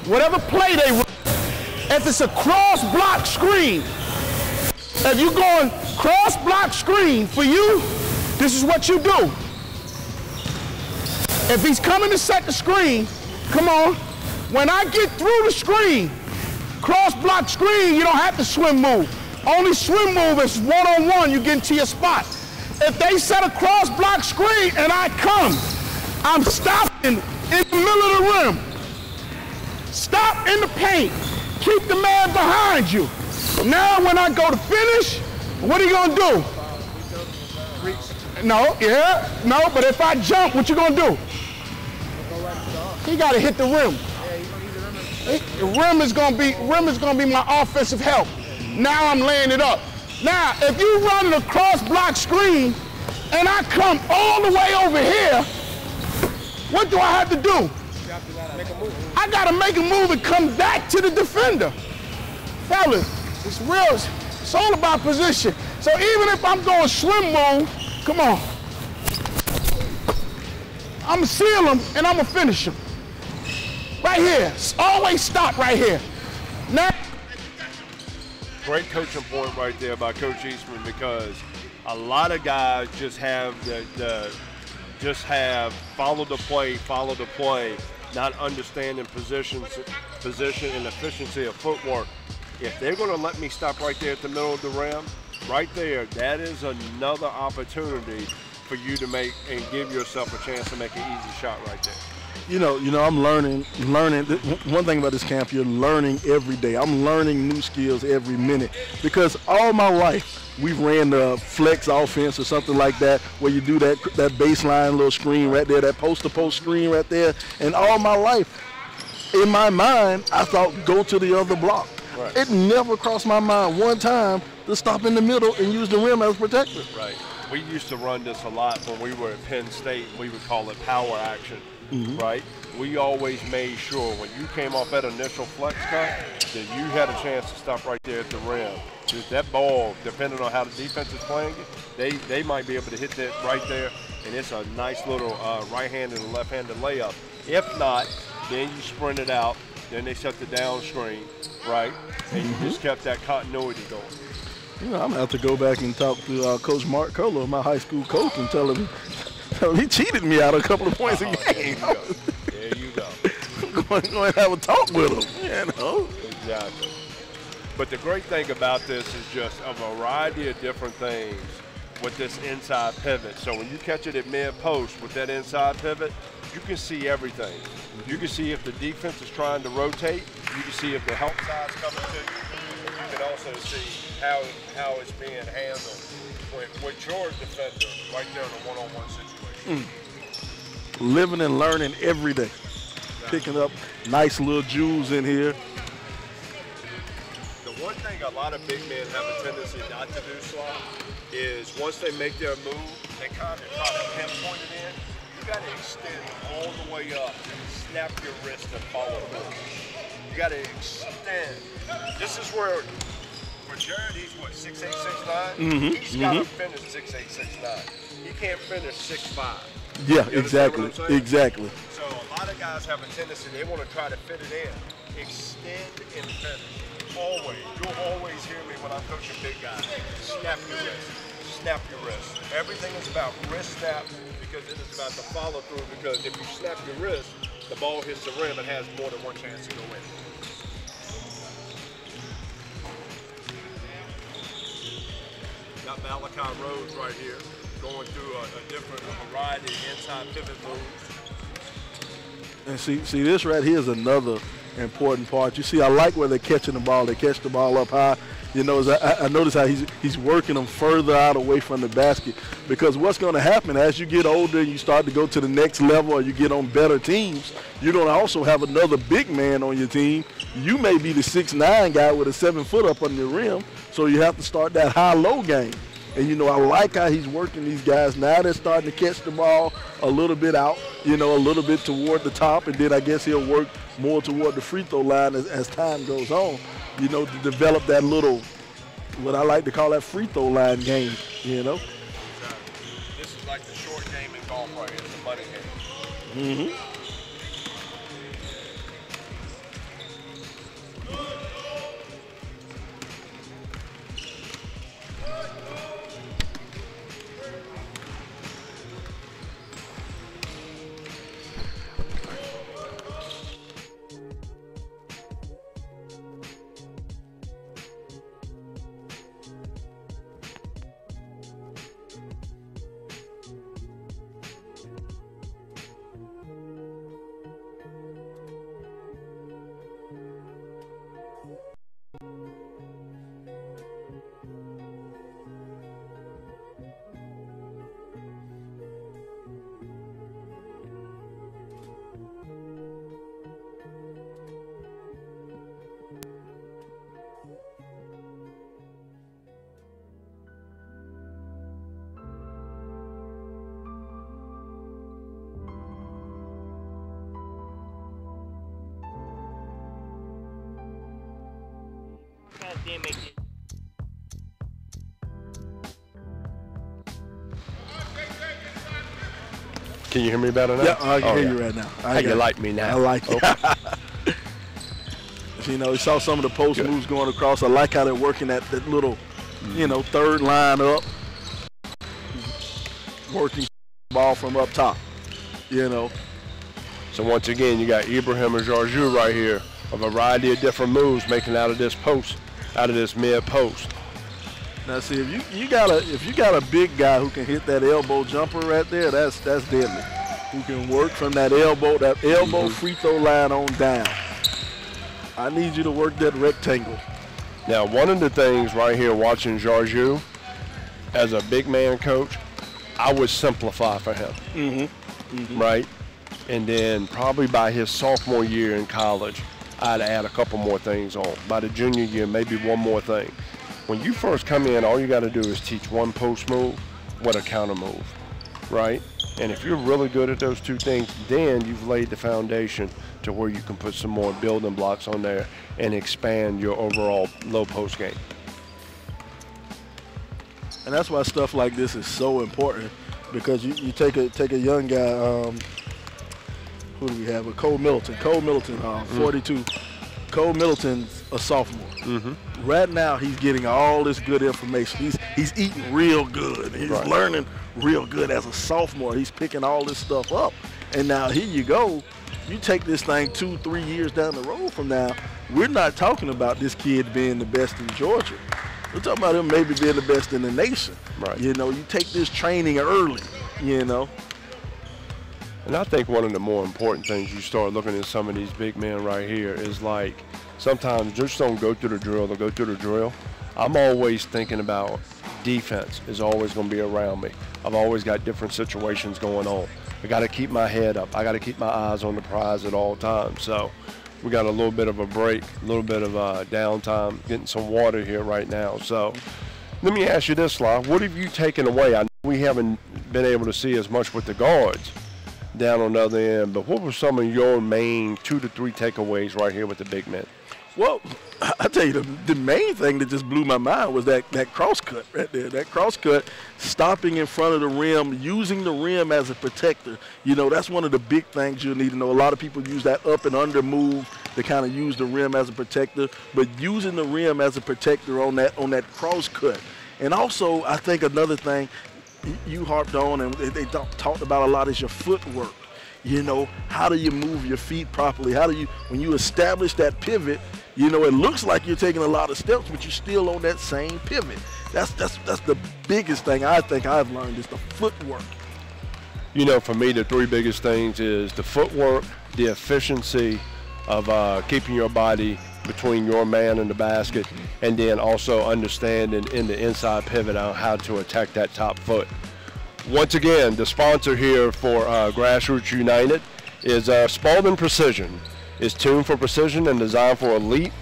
whatever play they run, if it's a cross block screen, if you're going cross block screen for you, this is what you do. If he's coming to set the screen, come on. When I get through the screen, cross block screen, you don't have to swim move. Only swim move is one-on-one, you get into your spot. If they set a cross block screen and I come, I'm stopping in the middle of the rim. Stop in the paint. Keep the man behind you. Now when I go to finish, what are you gonna do? No, but if I jump, what you gonna do? He gotta hit the rim. The rim is gonna be my offensive help. Now I'm laying it up. Now, if you run the cross block screen and I come all the way over here, what do I have to do? I gotta make a move and come back to the defender. Fellas, it's real, it's all about position. So even if I'm going swim move, come on. I'm gonna seal him and I'm gonna finish him. Right here, always stop right here. Now. Great coaching point right there by Coach Eastman, because a lot of guys just have follow the play, not understanding position and efficiency of footwork. If they're going to let me stop right there at the middle of the rim, right there, that is another opportunity for you to make and give yourself a chance to make an easy shot right there. You know, I'm learning. One thing about this camp, you're learning every day. I'm learning new skills every minute, because all my life we've ran the flex offense or something like that, where you do that baseline little screen right there, that post-to-post screen right there. And all my life, in my mind, I thought go to the other block. Right. It never crossed my mind one time to stop in the middle and use the rim as a protector. Right. We used to run this a lot when we were at Penn State. We would call it power action. Right? We always made sure when you came off that initial flex cut that you had a chance to stop right there at the rim. Because that ball, depending on how the defense is playing it, they might be able to hit that right there, and it's a nice little right-handed and left-handed layup. If not, then you sprint it out, then they set the down screen, right? And you just kept that continuity going. You know, I'm going to have to go back and talk to Coach Mark Curlow, my high school coach, and tell him he cheated me out a couple of points a game. There you go. I'm going to have a talk with him, you know. Exactly. But the great thing about this is just a variety of different things with this inside pivot. So when you catch it at mid-post with that inside pivot, you can see everything. You can see if the defense is trying to rotate. You can see if the help side's coming to you. You can also see how it's being handled with your defender right there in a one-on-one situation. Living and learning every day. Picking up nice little jewels in here. The one thing a lot of big men have a tendency not to do, Sly, is once they make their move, they kind of try to pinpoint it in. You got to extend all the way up, snap your wrist and follow through. You got to extend. This is where, for Jared, he's what, 6'8", 6'9"? He's got to finish 6'8", 6'9". He can't finish 6'5". Yeah, exactly, exactly. So a lot of guys have a tendency, they want to try to fit it in. Extend and finish. Always. You'll always hear me when I'm coaching big guys. Snap your wrist. Snap your wrist. Everything is about wrist snap because it is about the follow through, because if you snap your wrist, the ball hits the rim and has more than one chance to go in. Got Malachi Rhodes right here, going through a different variety of inside pivot moves. And see this right here is another important part. You see, I like where they're catching the ball. They catch the ball up high. You know, I notice how he's working them further out away from the basket, because what's going to happen as you get older and you start to go to the next level or you get on better teams, you're going to also have another big man on your team. You may be the 6'9" guy with a 7-foot up on the rim, so you have to start that high-low game. And, you know, I like how he's working these guys. Now they're starting to catch the ball a little bit out, you know, a little bit toward the top, and then I guess he'll work more toward the free throw line as time goes on, you know, to develop that little, what I like to call that free throw line game, you know. This is like the short game in golf right here, the money game. Can you hear me better now? Yeah, I can hear you right now. How you like me now? I like it. You know, you saw some of the post moves going across. I like how they're working that little, you know, third line up, working ball from up top, you know. So once again, you got Ibrahim and Georgiou right here, a variety of different moves making out of this post, out of this mid post. Now see, if you got a big guy who can hit that elbow jumper right there, that's deadly. Who can work from that elbow free throw line on down. I need you to work that rectangle. Now, one of the things right here watching Georgiou, as a big man coach, I would simplify for him, right? And then probably by his sophomore year in college, I'd add a couple more things on. By the junior year, maybe one more thing. When you first come in, all you got to do is teach one post move, what a counter move, right? And if you're really good at those two things, then you've laid the foundation to where you can put some more building blocks on there and expand your overall low post game. And that's why stuff like this is so important, because you take a young guy, who do we have? Cole Middleton. Cole Middleton, 42. Cole Middleton's a sophomore. Right now, he's getting all this good information. He's eating real good. He's learning real good as a sophomore. He's picking all this stuff up. And now here you go. You take this thing 2-3 years down the road from now, we're not talking about this kid being the best in Georgia. We're talking about him maybe being the best in the nation. Right. You know, you take this training early, you know. And I think one of the more important things you start looking at some of these big men right here is like sometimes just don't go through the drill. They'll go through the drill. I'm always thinking about defense is always going to be around me. I've always got different situations going on. I got to keep my head up. I got to keep my eyes on the prize at all times. So we got a little bit of a break, a little bit of downtime, getting some water here right now. So let me ask you this, Sly. What have you taken away? I know we haven't been able to see as much with the guards down on the other end, but what were some of your main 2 to 3 takeaways right here with the big men? Well, I tell you, the main thing that just blew my mind was that cross cut right there. That cross cut, stopping in front of the rim, using the rim as a protector. You know, that's one of the big things you'll need to know. A lot of people use that up and under move to kind of use the rim as a protector, but using the rim as a protector on that cross cut. And also, I think another thing you harped on and they talked about a lot is your footwork. You know, how do you move your feet properly? How do you, when you establish that pivot, you know, it looks like you're taking a lot of steps, but you're still on that same pivot. That's the biggest thing I think I've learned is the footwork. You know, for me, the 3 biggest things is the footwork, the efficiency of keeping your body between your man and the basket, and then also understanding in the inside pivot on how to attack that top foot. Once again, the sponsor here for Grassroots United is Spalding Precision. Is tuned for precision and designed for elite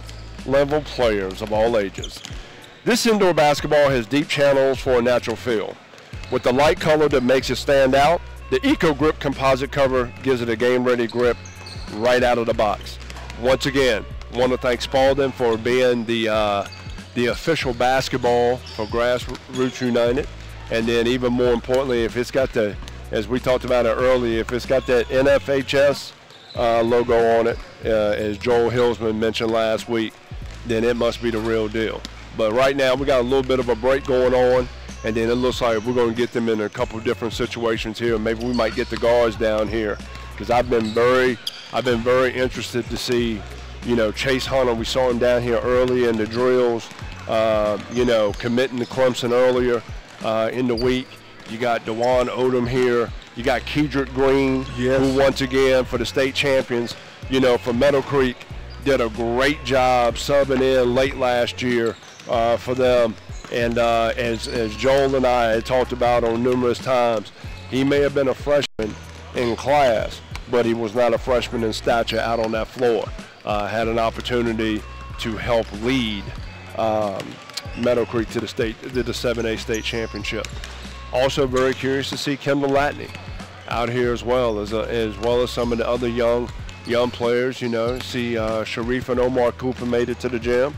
level players of all ages. This indoor basketball has deep channels for a natural feel. With the light color that makes it stand out, the Eco Grip composite cover gives it a game-ready grip right out of the box. Once again, I want to thank Spalding for being the official basketball for Grassroots United. And then even more importantly, if it's got the, as we talked about it earlier, if it's got that NFHS logo on it, as Joel Hillsman mentioned last week, then it must be the real deal. But right now we got a little bit of a break going on, and then it looks like we're going to get them in a couple different situations here. Maybe we might get the guards down here, because I've been very interested to see, you know, Chase Hunter. We saw him down here early in the drills, you know, committing to Clemson earlier in the week. You got DeJuan Odom here. You got Kedrick Green, yes, who once again for the state champions, you know, from Meadow Creek, did a great job subbing in late last year for them. And as Joel and I had talked about on numerous times, he may have been a freshman in class, but he was not a freshman in stature out on that floor. Had an opportunity to help lead Meadow Creek to the 7A state championship. Also very curious to see Kendall Latney out here as well as some of the other young players. You know, see Sharif and Omar Cooper made it to the gym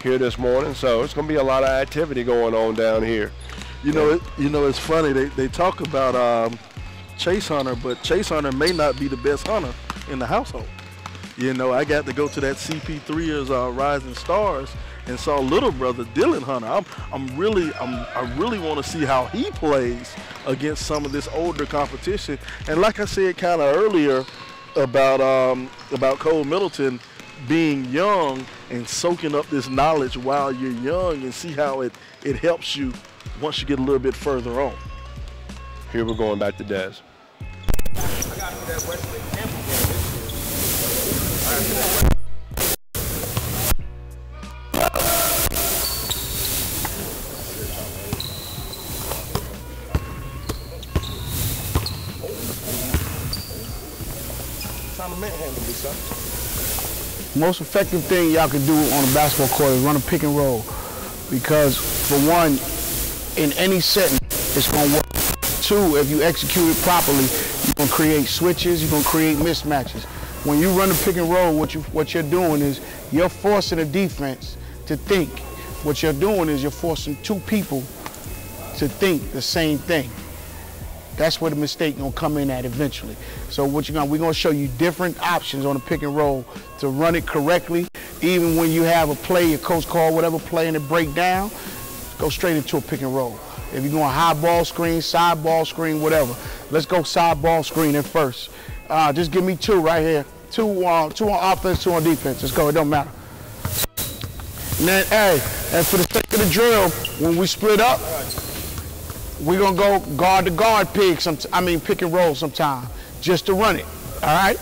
here this morning, so it's going to be a lot of activity going on down here. You know, it's funny, they talk about Chase Hunter, but Chase Hunter may not be the best hunter in the household. You know, I got to go to that CP3's Rising Stars and saw little brother Dylan Hunter. I really want to see how he plays against some of this older competition. And like I said kind of earlier about Cole Middleton being young and soaking up this knowledge while you're young, and see how it helps you once you get a little bit further on. Here we're going back to Des. I got to that Wesley Campbell game this year. Most effective thing y'all can do on a basketball court is run a pick and roll, because for one, in any setting, it's going to work. Two, if you execute it properly, you're going to create switches, you're going to create mismatches. When you run a pick and roll, what you're doing is you're forcing a defense to think. What you're doing is you're forcing two people to think the same thing. That's where the mistake gonna come in at eventually. So we're gonna show you different options on the pick and roll to run it correctly. Even when you have a play, your coach call whatever play and it break down, go straight into a pick and roll. If you're going high ball screen, side ball screen, whatever. Let's go side ball screen at first. Just give me two right here. Two on offense, two on defense. Let's go, it don't matter. And then, hey, and for the sake of the drill, when we split up, we're gonna go guard to guard pick and roll sometime, just to run it, all right?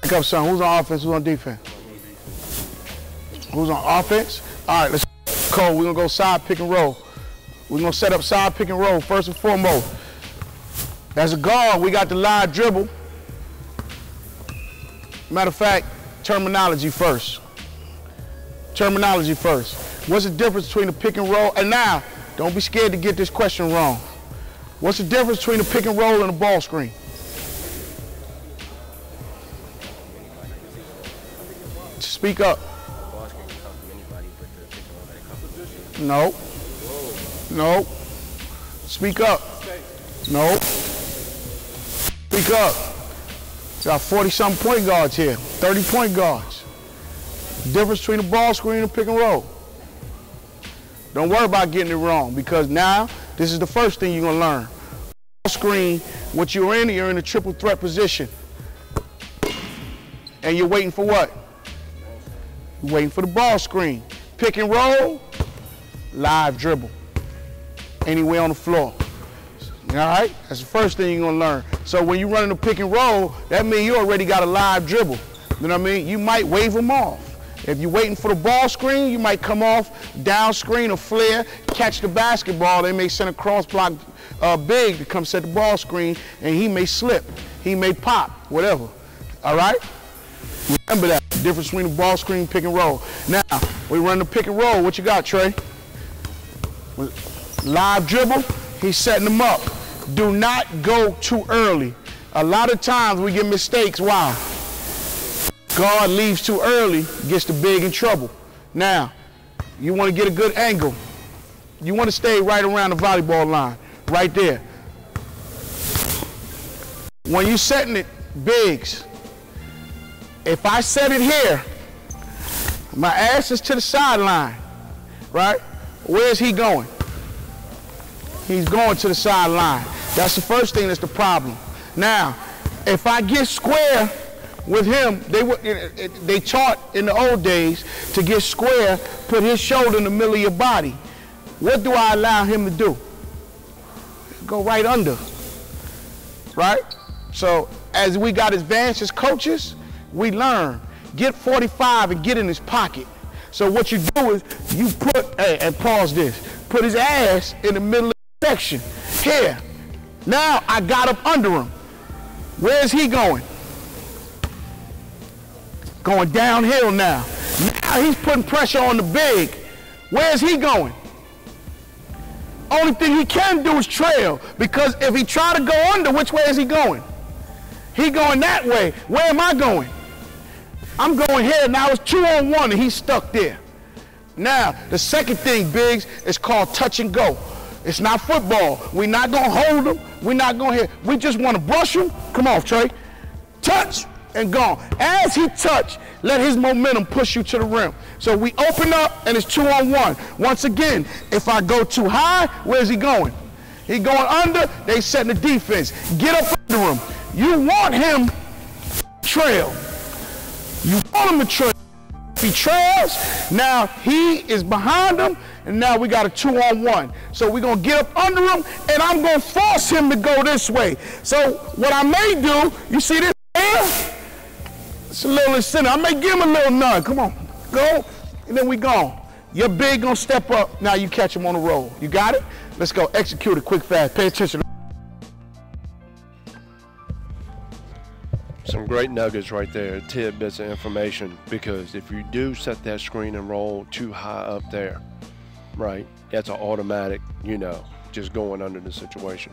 Pick up son, who's on offense, who's on defense? Who's on offense? All right, let's go. Cole, we're going to go side pick and roll. We're going to set up side pick and roll first and foremost. As a guard, we got the live dribble. Matter of fact, terminology first. Terminology first. What's the difference between the pick and roll? And now, don't be scared to get this question wrong. What's the difference between the pick and roll and the ball screen? Speak up. No. No. Speak up. No. Speak up. Got 40-something point guards here, 30 point guards. Difference between the ball screen and pick and roll. Don't worry about getting it wrong, because now this is the first thing you're gonna learn. Ball screen, what you're in a triple threat position. And you're waiting for what? You're waiting for the ball screen. Pick and roll, live dribble. Anywhere on the floor. All right? That's the first thing you're gonna learn. So when you're running a pick and roll, that means you already got a live dribble. You know what I mean? You might wave them off. If you're waiting for the ball screen, you might come off down screen or flare, catch the basketball. They may send a cross block big to come set the ball screen, and he may slip. He may pop, whatever. All right? Remember that. The difference between the ball screen and pick and roll. Now, we run the pick and roll. What you got, Trey? Live dribble. He's setting them up. Do not go too early. A lot of times we get mistakes. Wow. Guard leaves too early, gets the big in trouble. Now, you want to get a good angle. You want to stay right around the volleyball line, right there. When you're setting it, bigs, if I set it here, my ass is to the sideline, right? Where's he going? He's going to the sideline. That's the first thing that's the problem. Now, if I get square with him, they taught in the old days to get square, put his shoulder in the middle of your body. What do I allow him to do? Go right under, right? So as we got advanced as coaches, we learn. Get 45 and get in his pocket. So what you do is you put, hey, and pause this, put his ass in the middle of the section. Here. Now I got up under him. Where's he going? Going downhill now. Now he's putting pressure on the big. Where's he going? Only thing he can do is trail, because if he try to go under, which way is he going? He going that way. Where am I going? I'm going here. Now it's 2-on-1 and he's stuck there. Now, the second thing, bigs, is called touch and go. It's not football. We're not going to hold him. We're not going to hit. We just want to brush him. Come on, Trey. Touch and gone. As he touch, let his momentum push you to the rim. So we open up and it's 2-on-1. Once again, if I go too high, where's he going? He going under, they setting the defense. Get up under him. You want him to trail. You want him to trail. If he trails, now he is behind him, and now we got a 2-on-1. So we're going to get up under him, and I'm going to force him to go this way. So what I may do, you see this here? It's a little incentive. I may give him a little nudge. Come on, go, and then we gone. Your big going to step up. Now you catch him on the roll. You got it? Let's go. Execute it quick, fast. Pay attention. Some great nuggets right there, tidbits of information, because if you do set that screen and roll too high up there, right, that's an automatic, you know, just going under the situation.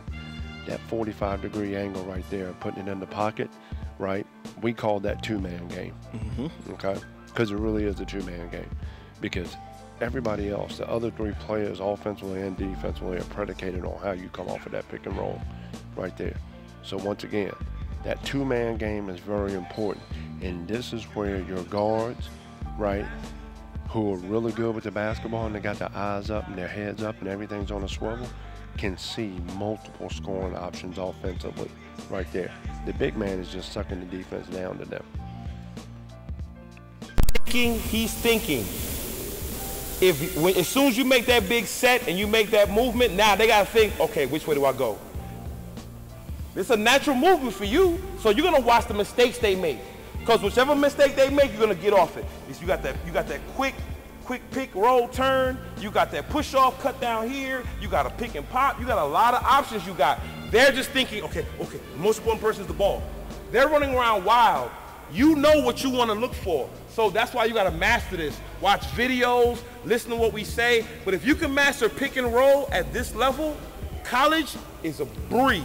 That 45-degree angle right there, putting it in the pocket, right, we call that two-man game, okay, because it really is a two-man game, because everybody else, the other three players, offensively and defensively, are predicated on how you come off of that pick and roll right there. So once again, that two-man game is very important, and this is where your guards, right, who are really good with the basketball and they got their eyes up and their heads up and everything's on a swivel, can see multiple scoring options offensively right there. The big man is just sucking the defense down to them. He's thinking. As soon as you make that big set and you make that movement, now they got to think, okay, which way do I go? It's a natural movement for you, so you're going to watch the mistakes they make. Because whichever mistake they make, you're gonna get off it. You got that quick pick, roll, turn. You got that push off, cut down here. You got a pick and pop. You got a lot of options you got. They're just thinking, okay, the most important person is the ball. They're running around wild. You know what you want to look for. So that's why you got to master this. Watch videos, listen to what we say. But if you can master pick and roll at this level, college is a breeze.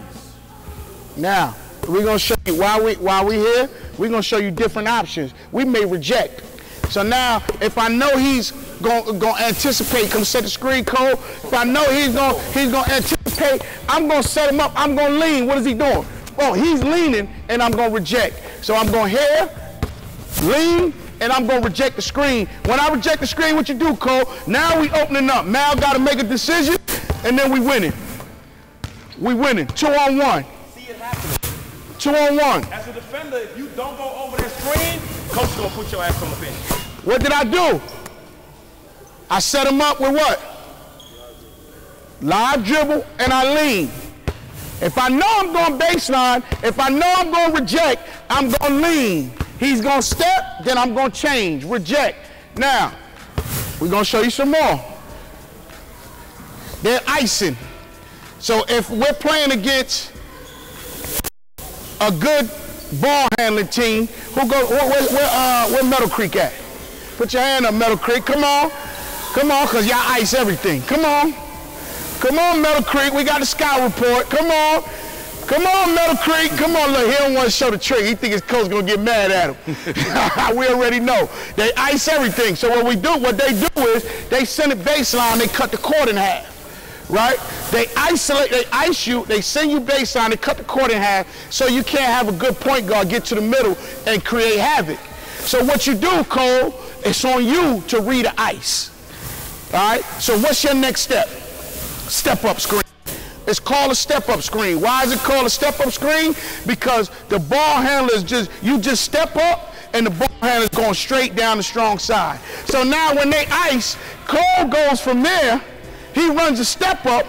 Now, we're going to show you, while we here, we're going to show you different options. We may reject. So now, if I know he's going to anticipate, come set the screen code. If I know he's going to anticipate, I'm going to set him up. I'm going to lean. What is he doing? Oh, he's leaning, and I'm going to reject. So I'm going here, lean, and I'm going to reject the screen. When I reject the screen, what you do, Cole? Now we opening up. Mal got to make a decision, and then we winning. We winning. 2-on-1. See it happening. 2-on-1. As a defender, if you don't go over that screen, coach is going to put your ass on the bench. What did I do? I set him up with what? Live dribble, and I lean. If I know I'm going baseline, if I know I'm going to reject, I'm going to lean. He's going to step, then I'm going to change, reject. Now, we're going to show you some more. They're icing. So if we're playing against a good ball handling team, where Meadow Creek at? Put your hand up, Meadow Creek. Come on. Come on, because y'all ice everything. Come on. Come on, Meadow Creek. We got the scout report. Come on. Come on, Meadow Creek. Come on. Look, he don't want to show the trick. He think his coach going to get mad at him. We already know. They ice everything. So what they do is they send it baseline, they cut the court in half. Right? They isolate, they ice you, they send you baseline, they cut the court in half so you can't have a good point guard get to the middle and create havoc. So what you do, Cole, it's on you to read the ice. All right? So what's your next step? Step-up screen. It's called a step-up screen. Why is it called a step-up screen? Because the ball handler is you just step up and the ball handler is going straight down the strong side. So now when they ice, Cole goes from there, he runs a step-up.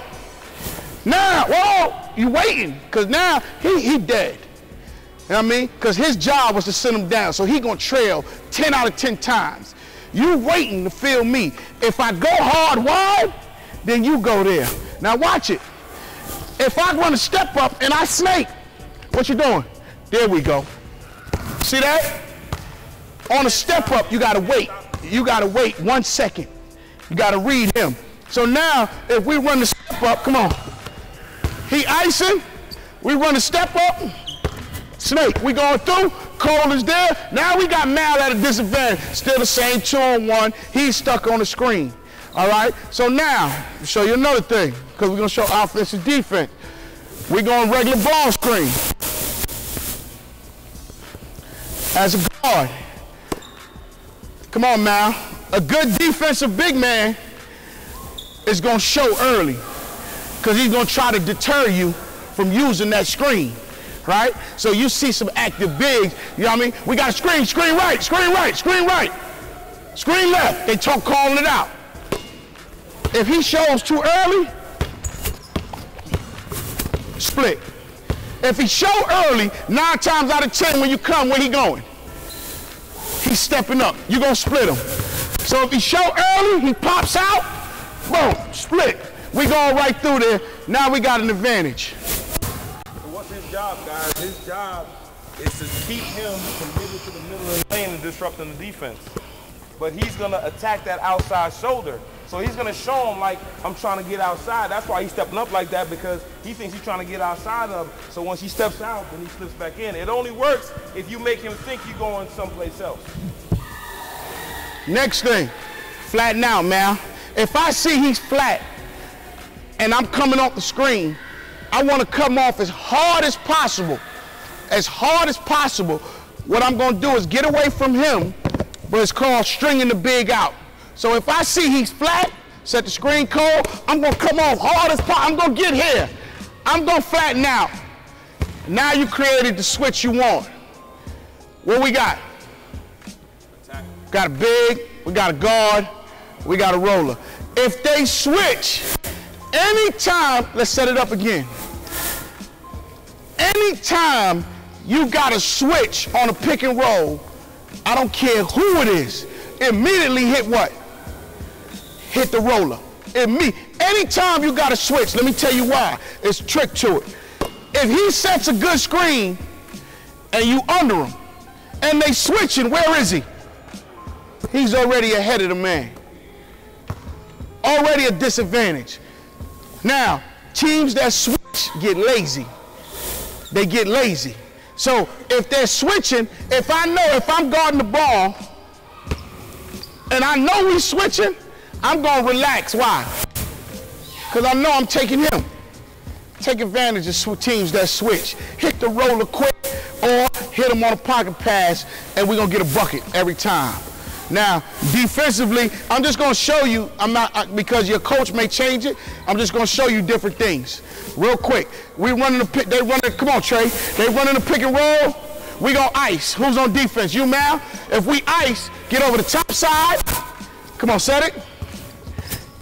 Now, whoa, you waiting, because now he dead. You know what I mean? Because his job was to send him down, so he going to trail 10 out of 10 times. You waiting to feel me. If I go hard wide, then you go there. Now watch it. If I run a step up and I snake, what you doing? There we go. See that? On a step up, you gotta wait. You gotta wait 1 second. You gotta read him. So now, if we run the step up, come on. He icing, we run the step up, snake, we going through, Cole is there. Now we got Mal at a disadvantage. Still the same 2-on-1, he's stuck on the screen. All right, so now, I'll show you another thing, because we're going to show offense and defense. We're going regular ball screen. As a guard, come on, Mal. A good defensive big man is going to show early, because he's going to try to deter you from using that screen, right? So you see some active bigs, you know what I mean? We got a screen, screen right, screen right, screen right, screen left. They calling it out. If he shows too early, split. If he show early, 9 times out of 10 when you come, where he going? He's stepping up. You're going to split him. So if he show early, he pops out, boom, split. We going right through there. Now we got an advantage. What's his job, guys? His job is to keep him from getting to the middle of the lane and disrupting the defense. But he's going to attack that outside shoulder. So he's going to show him, like, I'm trying to get outside. That's why he's stepping up like that, because he thinks he's trying to get outside of him. So once he steps out, then he slips back in. It only works if you make him think you're going someplace else. Next thing, flatten out, man. If I see he's flat and I'm coming off the screen, I want to come off as hard as possible. As hard as possible. What I'm going to do is get away from him, but it's called stringing the big out. So if I see he's flat, set the screen code, I'm going to come off hard as possible. I'm going to get here. I'm going to flatten out. Now you created the switch you want. What we got? Got a big, we got a guard, we got a roller. If they switch, anytime, let's set it up again. Anytime you got to switch on a pick and roll. I don't care who it is. Immediately hit what? Hit the roller. Anytime you got to switch, let me tell you why. It's a trick to it. If he sets a good screen and you under him and they switching, where is he? He's already ahead of the man. Already a disadvantage. Now, teams that switch get lazy. They get lazy. So if they're switching, if I'm guarding the ball and I know he's switching, I'm going to relax. Why? Because I know I'm taking him. Take advantage of teams that switch. Hit the roller quick or hit him on a pocket pass and we're going to get a bucket every time. Now, defensively, I'm just going to show you, because your coach may change it, I'm just going to show you different things. Real quick, come on, Trey. They running the pick and roll. We going to ice. Who's on defense? You, Mal? If we ice, get over the top side. Come on, set it.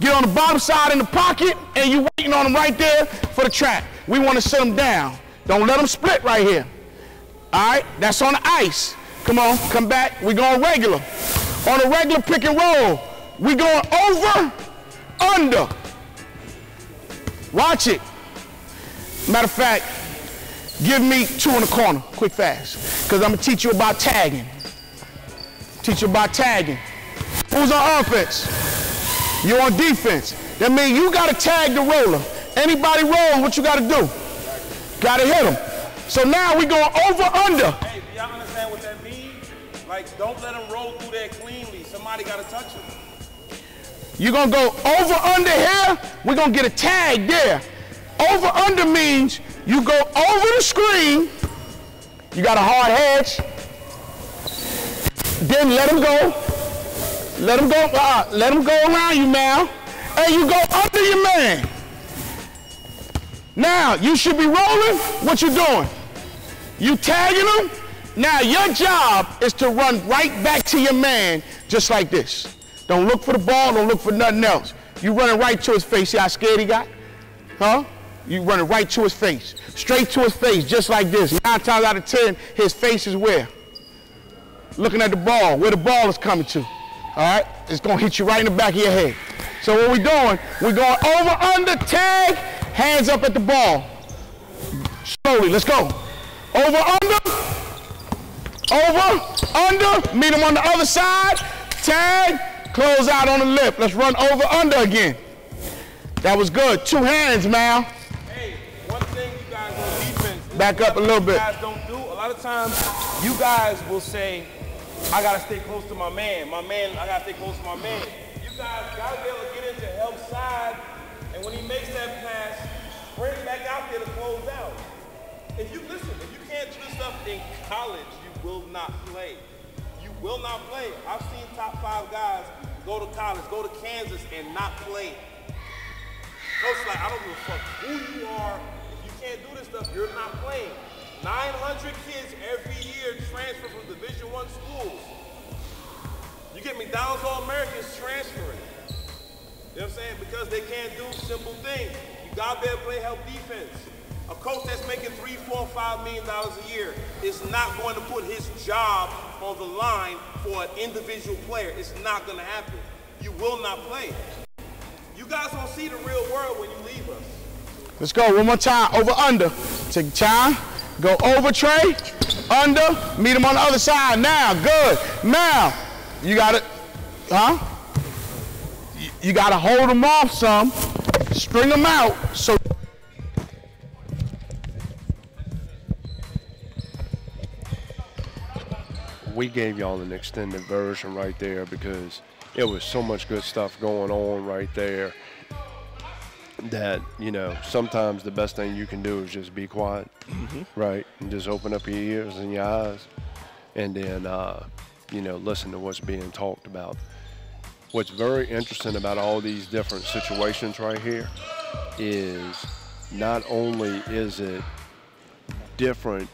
Get on the bottom side in the pocket, and you waiting on them right there for the trap. We want to set them down. Don't let them split right here. All right? That's on the ice. Come on, come back. We going regular. On a regular pick and roll, we going over, under. Watch it. Matter of fact, give me 2 in the corner, quick, fast. Because I'm going to teach you about tagging. Teach you about tagging. Who's on offense? You're on defense. That means you got to tag the roller. Anybody roll, what you got to do? Got to hit them. So now we going over, under. Hey, do y'all understand what that means? Like, don't let them roll through there cleanly. Somebody got to touch them. You're going to go over, under here. We're going to get a tag there. Over, under means you go over the screen. You got a hard hedge. Then let him go. Let him go. Let him go around you now. And you go under your man. Now, you should be rolling. What you doing? You tagging him. Now, your job is to run right back to your man just like this. Don't look for the ball. Don't look for nothing else. You running right to his face. See how scared he got? Huh? You running right to his face. Straight to his face, just like this. 9 times out of 10, his face is where? Looking at the ball, where the ball is coming to. All right? It's going to hit you right in the back of your head. So what we're doing, we're going over, under, tag, hands up at the ball. Slowly, let's go. Over, under, meet him on the other side, tag, close out on the lip. Let's run over, under again. That was good. 2 hands, Mal. Hey, one thing you guys on defense. Back up a little bit. You guys don't do. A lot of times, you guys will say, I got to stay close to my man. I got to stay close to my man. You guys got to be able to get into help side, and when he makes that pass, bring it back out there to close out. If you can't do this stuff in college, you will not play. You will not play. I've seen top 5 guys go to college, go to Kansas, and not play. Coach, like, I don't give a fuck who you are. If you can't do this stuff, you're not playing. 900 kids every year transfer from Division I schools. You get McDonald's All-Americans transferring. You know what I'm saying? Because they can't do simple things. You got to be able to play help defense. A coach that's making $3, $4, $5 million a year is not going to put his job on the line for an individual player. It's not going to happen. You will not play. You guys don't see the real world when you leave us. Let's go one more time. Over, under. Take time. Go over, Trey. Under. Meet him on the other side. Now, good. Now, you got to, you got to hold him off some. String him out. So. We gave y'all an extended version right there because it was so much good stuff going on right there that, you know, sometimes the best thing you can do is just be quiet, right? And just open up your ears and your eyes and then, you know, listen to what's being talked about. What's very interesting about all these different situations right here is not only is it different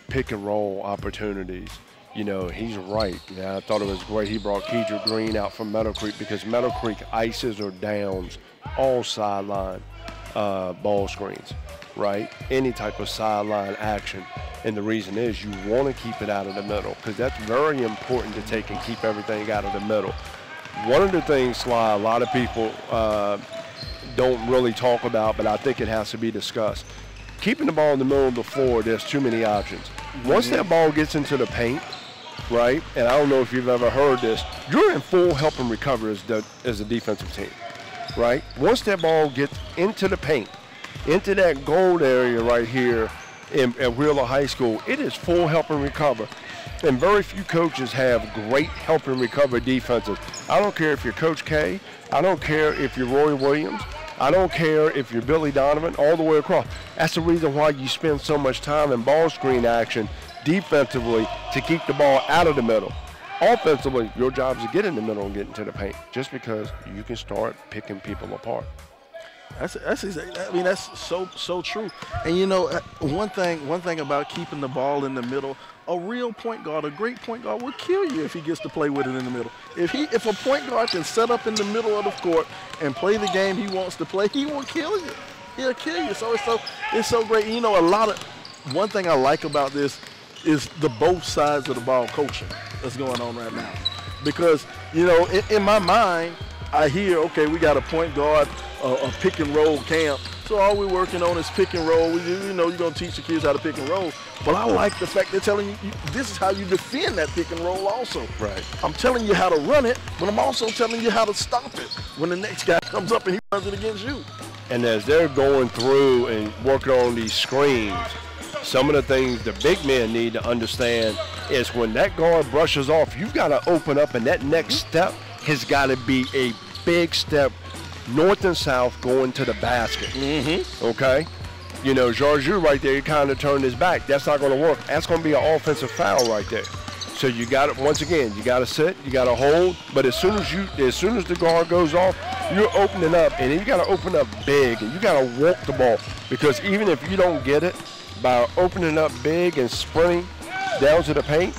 pick and roll opportunities. You know, he's right. Yeah, I thought it was great. He brought Kedrick Green out from Meadow Creek because Meadow Creek ices or downs all sideline ball screens, right? Any type of sideline action. And the reason is you want to keep it out of the middle because that's very important to take and keep everything out of the middle. One of the things, Sly, a lot of people don't really talk about, but I think it has to be discussed. Keeping the ball in the middle of the floor, there's too many options. Once that ball gets into the paint, right, and I don't know if you've ever heard this, you're in full help and recover as a defensive team, right? Once that ball gets into the paint, into that gold area right here at Wheeler High School, it is full help and recover. And very few coaches have great help and recover defenses. I don't care if you're Coach K. I don't care if you're Roy Williams. I don't care if you're Billy Donovan, all the way across. That's the reason why you spend so much time in ball screen action defensively to keep the ball out of the middle. Offensively, your job is to get in the middle and get into the paint, just because you can start picking people apart. That's exactly, I mean, that's so true. And you know, one thing about keeping the ball in the middle, a real point guard, a great point guard will kill you if he gets to play with it in the middle. If a point guard can set up in the middle of the court and play the game he wants to play, he will kill you. He'll kill you. So it's so great. And you know, one thing I like about this is the both sides of the ball coaching that's going on right now. Because, you know, in my mind, I hear, okay, we got a point guard, a pick and roll camp. So all we're working on is pick and roll. You know, you're going to teach the kids how to pick and roll. But I like the fact they're telling you this is how you defend that pick and roll also. Right. I'm telling you how to run it, but I'm also telling you how to stop it when the next guy comes up and he runs it against you. And as they're going through and working on these screens, some of the things the big men need to understand is when that guard brushes off, you've got to open up, and that next step has got to be a big step north and south going to the basket. Okay? You know, Georgiou right there, he kind of turned his back. That's not going to work. That's going to be an offensive foul right there. So you got to, once again, you got to sit, you got to hold, but as soon as the guard goes off, you're opening up, and you got to open up big, and you got to walk the ball, because even if you don't get it, by opening up big and sprinting down to the paint,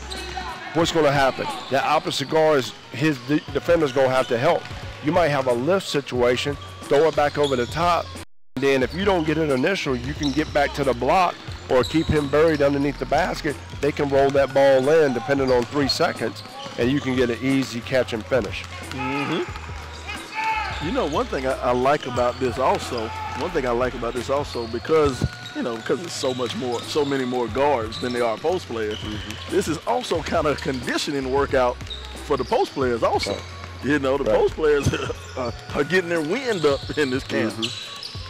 what's going to happen? The opposite guard, his defender's going to have to help. You might have a lift situation, throw it back over the top, and then if you don't get it initial, you can get back to the block or keep him buried underneath the basket. They can roll that ball in depending on 3 seconds, and you can get an easy catch and finish. You know, one thing I like about this also, because it's so many more guards than there are post players. This is also kind of a conditioning workout for the post players also. You know, the post players are getting their wind up in this camp.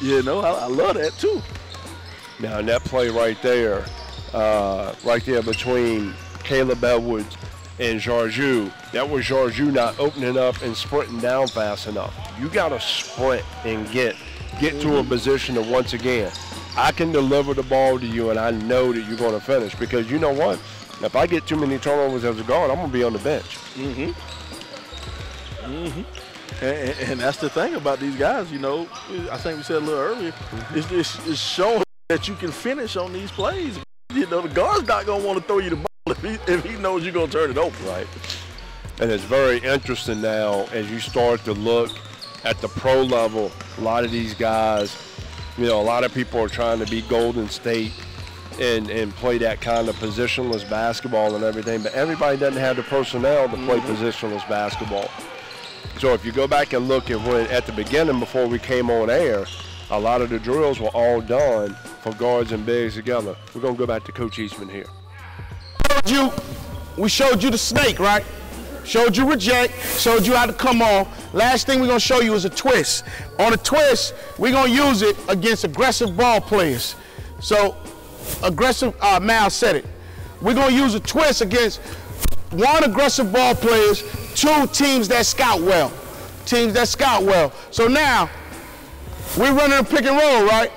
You know, I love that too. Now, in that play right there between Caleb Edwards and Georgiou, that was Georgiou not opening up and sprinting down fast enough. You got to sprint and get to a position of, once again, I can deliver the ball to you and I know that you're going to finish, because you know what? If I get too many turnovers as a guard, I'm going to be on the bench. And that's the thing about these guys, you know, I think we said a little earlier, it's showing that you can finish on these plays. You know, the guard's not going to want to throw you the ball if he knows you're going to turn it over. Right. And it's very interesting now as you start to look at the pro level, a lot of these guys, you know, a lot of people are trying to be Golden State and play that kind of positionless basketball and everything, but everybody doesn't have the personnel to play positionless basketball. So if you go back and look at when at the beginning before we came on air, a lot of the drills were all done for guards and bigs together. We're going to go back to Coach Eastman here. We showed you the snake, right? Showed you reject, showed you how to come off. Last thing we're going to show you is a twist. On a twist, we're going to use it against aggressive ball players. So, aggressive, Mal said it. We're going to use a twist against one, aggressive ball players, two, teams that scout well. So now, we're running a pick and roll, right?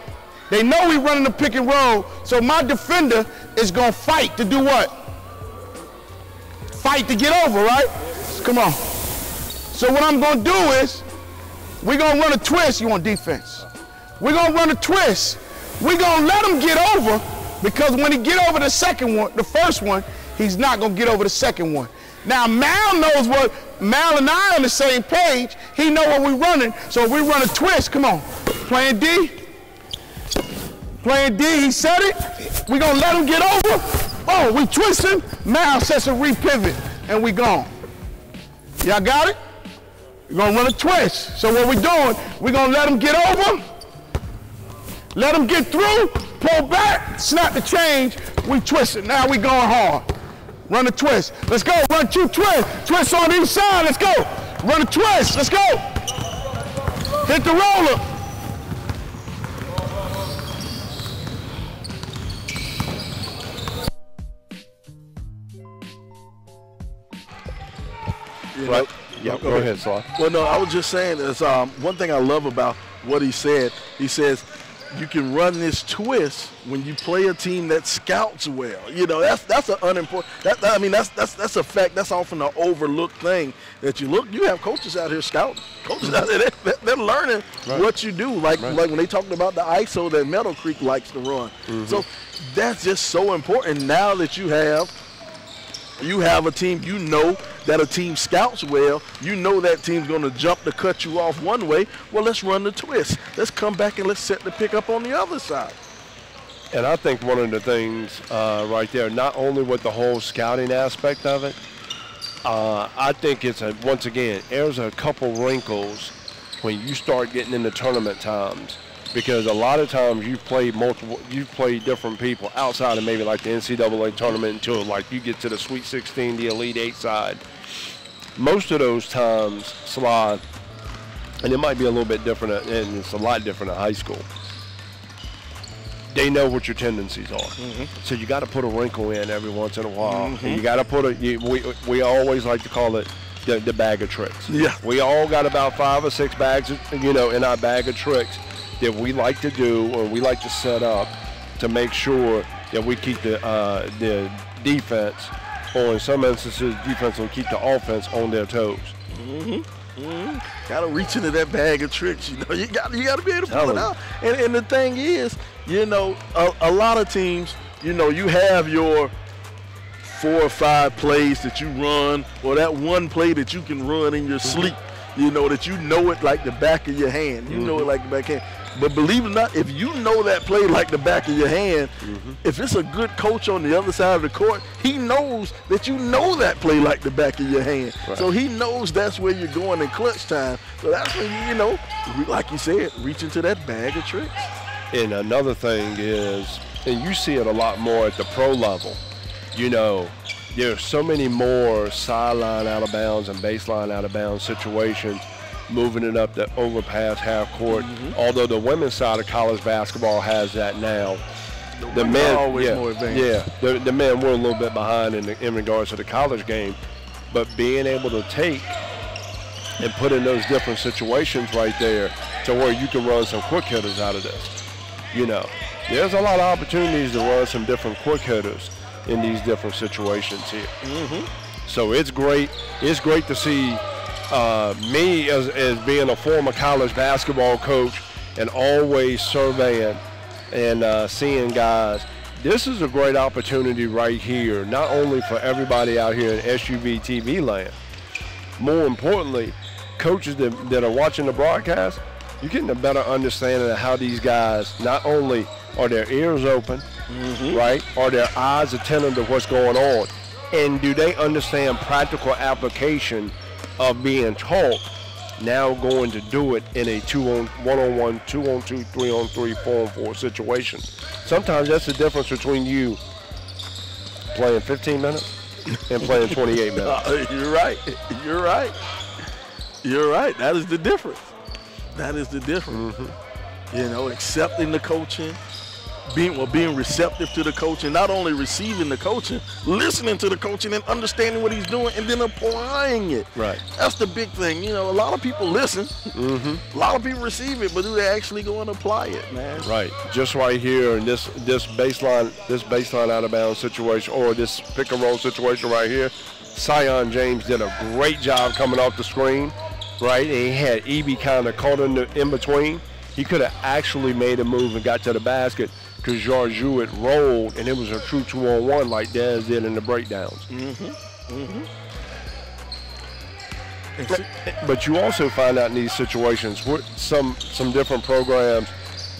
They know we're running a pick and roll, so my defender is going to fight to do what? Fight to get over, right? Come on. So what I'm going to do is, we're going to run a twist. You want defense. We're going to run a twist. We're going to let him get over, because when he get over the first one, he's not going to get over the second one. Now, Mal knows what, Mal and I on the same page. He know what we're running, so if we run a twist, come on. Playing D. Playing D, he set it. We gonna let him get over. Oh, we twist him. Now sets a repivot, and we gone. Y'all got it? We're gonna run a twist. So what we doing, we're gonna let him get over, let him get through, pull back, snap the change, we twist it. Now we going hard. Run a twist. Let's go, run 2 twists. Twist on each side, let's go. Run a twist, let's go. Hit the roller. Right. Yeah, go ahead, Sly. Well, no, I was just saying is one thing I love about what he said. He says you can run this twist when you play a team that scouts well. You know, that's an unimportant. I mean, that's a fact. That's often an overlooked thing that you look. You have coaches out here scouting. Coaches out there, they're learning what you do. Like when they talked about the ISO that Meadow Creek likes to run. So that's just so important now that you have a team, you know that a team scouts well, you know that team's going to jump to cut you off one way. Well, let's run the twist. Let's come back and let's set the pick up on the other side. And I think one of the things right there, not only with the whole scouting aspect of it, I think it's, once again, there's a couple wrinkles when you start getting into tournament times. Because a lot of times you've played different people outside of maybe like the NCAA tournament until like you get to the Sweet 16, the Elite 8 side. Most of those times, Sly, and it might be a little bit different, and it's a lot different in high school. They know what your tendencies are. So you got to put a wrinkle in every once in a while. And you got to put we always like to call it the bag of tricks. Yeah. We all got about 5 or 6 bags, in our bag of tricks that we like to do or we like to set up to make sure that we keep the defense, or in some instances, defense will keep the offense on their toes. Got to reach into that bag of tricks. You got to be able to pull it out. And the thing is, a lot of teams, you have your 4 or 5 plays that you run, or that one play that you can run in your sleep. That you know it like the back of your hand. You know it like the back of your hand. But believe it or not, if you know that play like the back of your hand, if it's a good coach on the other side of the court, he knows that you know that play like the back of your hand. Right. So he knows that's where you're going in clutch time. So that's when like you said, reach into that bag of tricks. And another thing is, and you see it a lot more at the pro level, there's so many more sideline out of bounds and baseline out of bounds situations, moving it up the overpass half court. Although the women's side of college basketball has that now. The men are always more advanced. Yeah, the men were a little bit behind in regards to the college game, but being able to take and put in those different situations right there to where you can run some quick hitters out of this. There's a lot of opportunities to run some different quick hitters in these different situations here. So it's great. It's great to see me as being a former college basketball coach and always surveying and seeing guys. This is a great opportunity right here, not only for everybody out here in SUV TV land. More importantly, coaches that are watching the broadcast, you're getting a better understanding of how these guys, not only are their ears open, right, are their eyes attentive to what's going on, and do they understand practical application of being taught, now going to do it in a 1-on-1, 2-on-2, 3-on-3, 4-on-4 situation. Sometimes that's the difference between you playing 15 minutes and playing 28 minutes. You're right. That is the difference. That is the difference. Accepting the coaching, being receptive to the coaching, not only receiving the coaching, listening to the coaching and understanding what he's doing, and then applying it. Right. That's the big thing. A lot of people listen, a lot of people receive it, but do they actually go and apply it, man? Right. Just right here in this baseline out of bounds situation, or this pick and roll situation right here, Sion James did a great job coming off the screen, right? And he had Eby kind of caught in between. He could have actually made a move and got to the basket, because George Jewett rolled, and it was a true 2-on-1 like Daz did in the breakdowns. But you also find out in these situations, some different programs,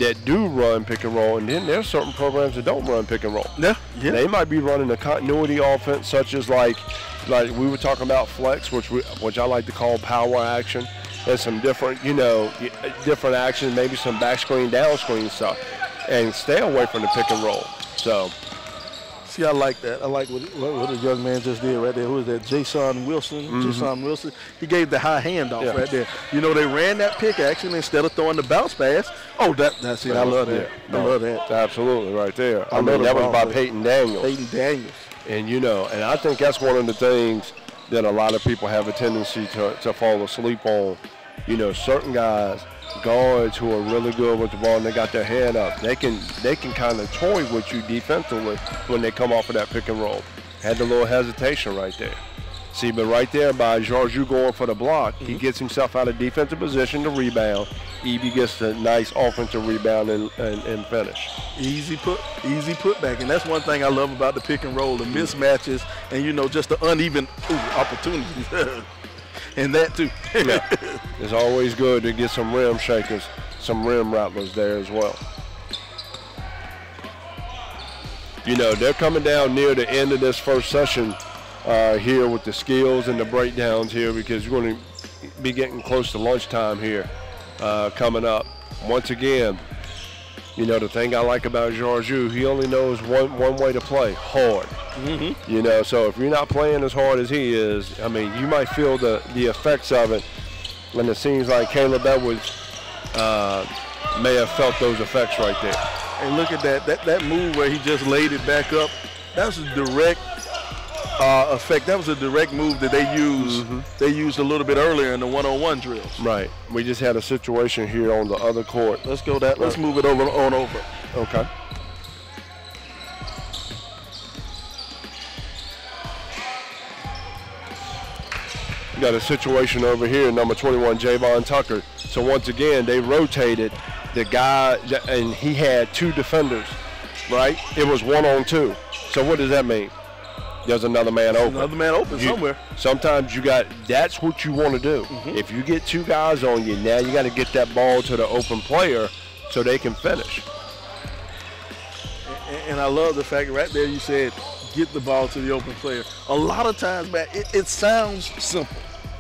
that do run pick and roll, and then there's certain programs that don't run pick and roll. Yeah. They might be running a continuity offense, such as like we were talking about flex, which I like to call power action, and some different, different actions, maybe some back screen, down screen stuff, and stay away from the pick and roll. So. See, I like that. I like what the young man just did right there. Who is that? Jason Wilson. Jason Wilson. He gave the high handoff right there. They ran that pick action instead of throwing the bounce pass. Oh, that's it. I love that. I love that. Absolutely, right there. I mean, that was by Peyton Daniels. Peyton Daniels. And and I think that's one of the things that a lot of people have a tendency to fall asleep on. Certain guys, guards who are really good with the ball and they got their hand up, they can kind of toy with you defensively when they come off of that pick and roll. Had the little hesitation right there. See, but right there by Georgiou going for the block, he gets himself out of defensive position to rebound. EB gets a nice offensive rebound and finish. Easy put back, and that's one thing I love about the pick and roll, the mismatches, and just the uneven opportunities. And that too. Yeah. It's always good to get some rim shakers, some rim rattlers there as well. They're coming down near the end of this first session here with the skills and the breakdowns here, because we're going to be getting close to lunchtime here coming up. Once again, the thing I like about Georgiou, he only knows one way to play, hard. So if you're not playing as hard as he is, I mean, you might feel the effects of it, and it seems like Caleb Edwards may have felt those effects right there. And look at that move where he just laid it back up. That was a direct effect. That was a direct move that they used. They used a little bit earlier in the one-on-one drills. Right. We just had a situation here on the other court. Let's go that. Let's move it over. Okay. We got a situation over here, number 21, Javon Tucker. So once again, they rotated the guy, and he had two defenders, right? It was 1-on-2. So what does that mean? There's another man open. Another man open somewhere. Sometimes that's what you want to do. If you get two guys on you, now you got to get that ball to the open player so they can finish. And I love the fact right there you said, get the ball to the open player. A lot of times, man, it sounds simple.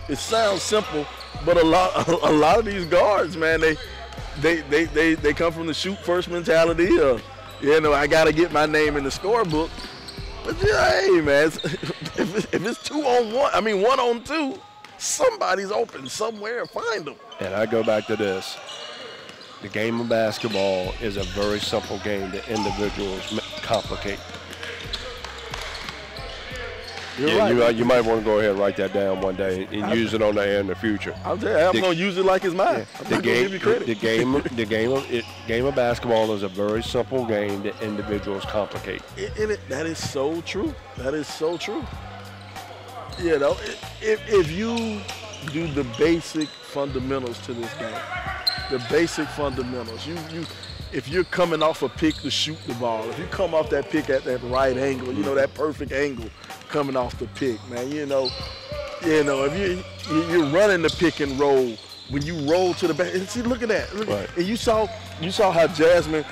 It sounds simple, but a lot of these guards, man, they come from the shoot first mentality. I got to get my name in the scorebook. But hey, man, if it's 2-on-1, 1-on-2, somebody's open somewhere. Find them. And I go back to this. The game of basketball is a very simple game that individuals complicate. You're right. You might want to go ahead and write that down one day and use it on the air in the future. I'm going to use it like it's mine. I'm not going to give you credit. The game of basketball is a very simple game that individuals complicate. That is so true. That is so true. If you do the basic fundamentals to this game, the basic fundamentals, if you're coming off a pick to shoot the ball, if you come off that pick at that right angle, that perfect angle coming off the pick, man, if you're running the pick and roll, when you roll to the back, and see, look at that. Right. And you saw how Jasmine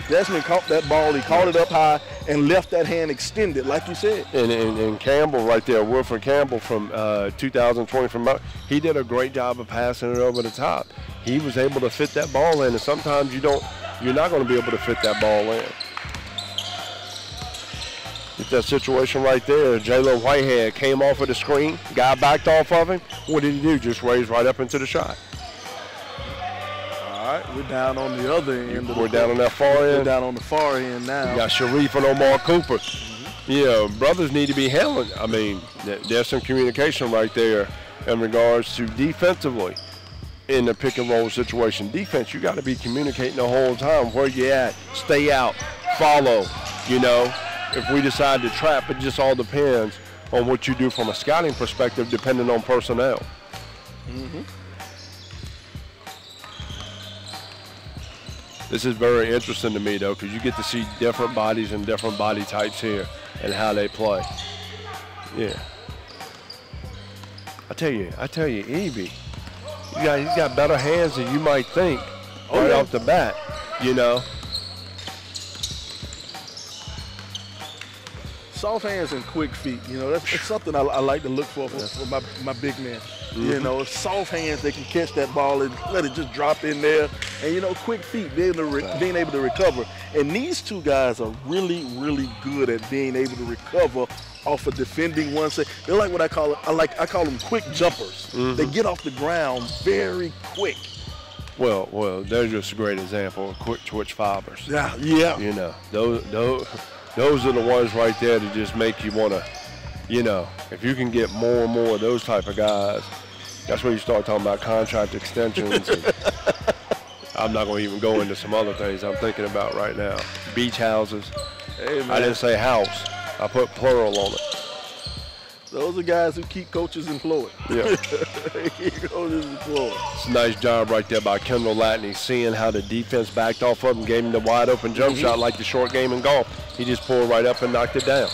caught that ball, he caught it up high and left that hand extended, like you said. And Campbell right there, Wilfred Campbell from 2020 he did a great job of passing it over the top. He was able to fit that ball in, and sometimes you're not going to be able to fit that ball in. It's that situation right there. Jalen Whitehead came off of the screen, guy backed off of him. What did he do? Just raise right up into the shot. All right, we're down on the other end. We're down on that far end. We're down on the far end now. You got Sharif and Omar Cooper. Brothers need to be handling. There's some communication right there in regards to defensively in the pick and roll situation. Defense, you got to be communicating the whole time. Where you at? Stay out. Follow. If we decide to trap, it just all depends on what you do from a scouting perspective, depending on personnel. This is very interesting to me, though, because you get to see different bodies and different body types here and how they play. Yeah. I tell you, Evie, he's got better hands than you might think off the bat, soft hands and quick feet. You know, that's something I like to look for my big men. You know, soft hands, they can catch that ball and let it just drop in there. And, you know, quick feet, being able to recover. And these two guys are really, really good at being able to recover off of defending one side. They're like what I call them quick jumpers. They get off the ground very quick. Well, they're just a great example of quick twitch fibers. Yeah. You know, those are the ones right there that just make you want to, you know, if you can get more and more of those type of guys, that's when you start talking about contract extensions. And I'm not going to even go into some other things I'm thinking about right now. Beach houses. Hey, man. I didn't say house. I put plural on it. Those are guys who keep coaches employed. Yeah. Keep coaches employed. It's a nice job right there by Kendall Latney, seeing how the defense backed off of him, gave him the wide open jump shot like the short game in golf. He just pulled right up and knocked it down.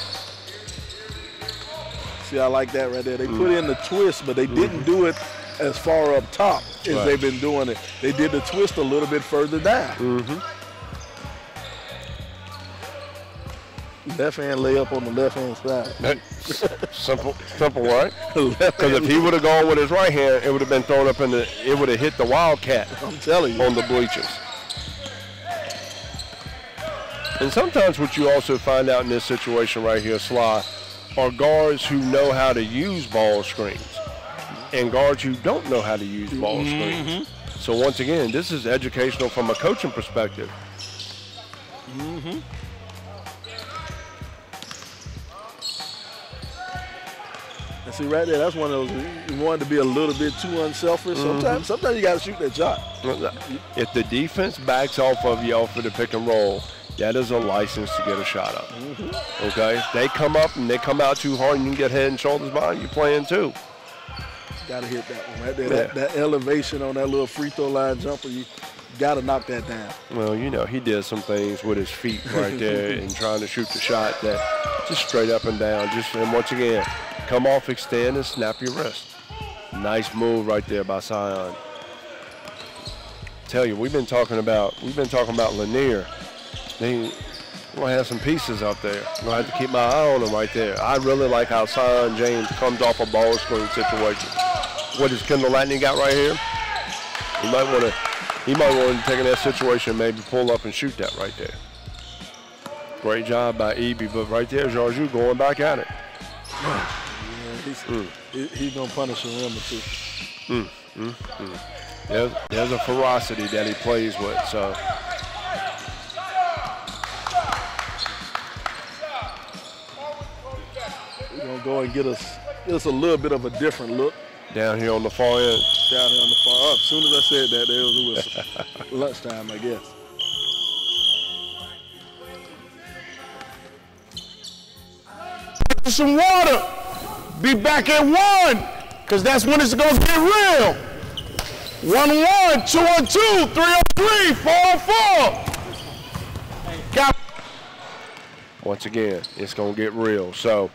See, I like that right there. They put in the twist, but they didn't do it as far up top as they've been doing it. They did the twist a little bit further down. Left hand layup on the left hand side. Simple, right? Because if he would have gone with his right hand, it would have been thrown up it would have hit the Wildcat. I'm telling you. On the bleachers. And sometimes what you also find out in this situation right here, Sly, are guards who know how to use ball screens and guards who don't know how to use ball screens. So once again, this is educational from a coaching perspective. And see, right there, that's one of those, you want to be a little bit too unselfish. Sometimes you got to shoot that shot. If the defense backs off of you off of the pick and roll, that is a license to get a shot up. Okay? They come up and they come out too hard and you can get head and shoulders behind you playing too. Got to hit that one right there. That elevation on that little free throw line jumper, you got to knock that down. Well, you know, he did some things with his feet right there and trying to shoot the shot that just straight up and down. And once again, come off, extend, and snap your wrist. Nice move right there by Sion. Tell you, we've been talking about Lanier. We're gonna have some pieces up there. I'm gonna have to keep my eye on them right there. I really like how Sion James comes off a ball screen situation. What does Kendall Latney got right here? He might want to take in that situation, maybe pull up and shoot that right there. Great job by Eby, but right there, Georgiou going back at it. He's going to punish a rim or two. There's a ferocity that he plays with. So we're going to go and get us a little bit of a different look. Down here on the far end. Down here on the far end. As soon as I said that, there was a whistle. Lunchtime, I guess. Some water. Be back at 1, because that's when it's going to get real. 1-on-1, 2-on-2, 3-on-3, 4-on-4. Once again, it's going to get real. So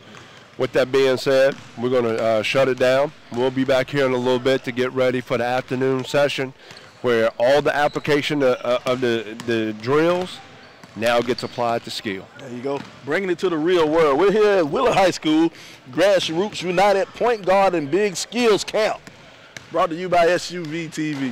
with that being said, we're going to shut it down. We'll be back here in a little bit to get ready for the afternoon session where all the application of the drills now gets applied to skill. There you go. Bringing it to the real world. We're here at Wheeler High School, Grassroots United Point Guard and Big Skills Camp. Brought to you by SUV TV.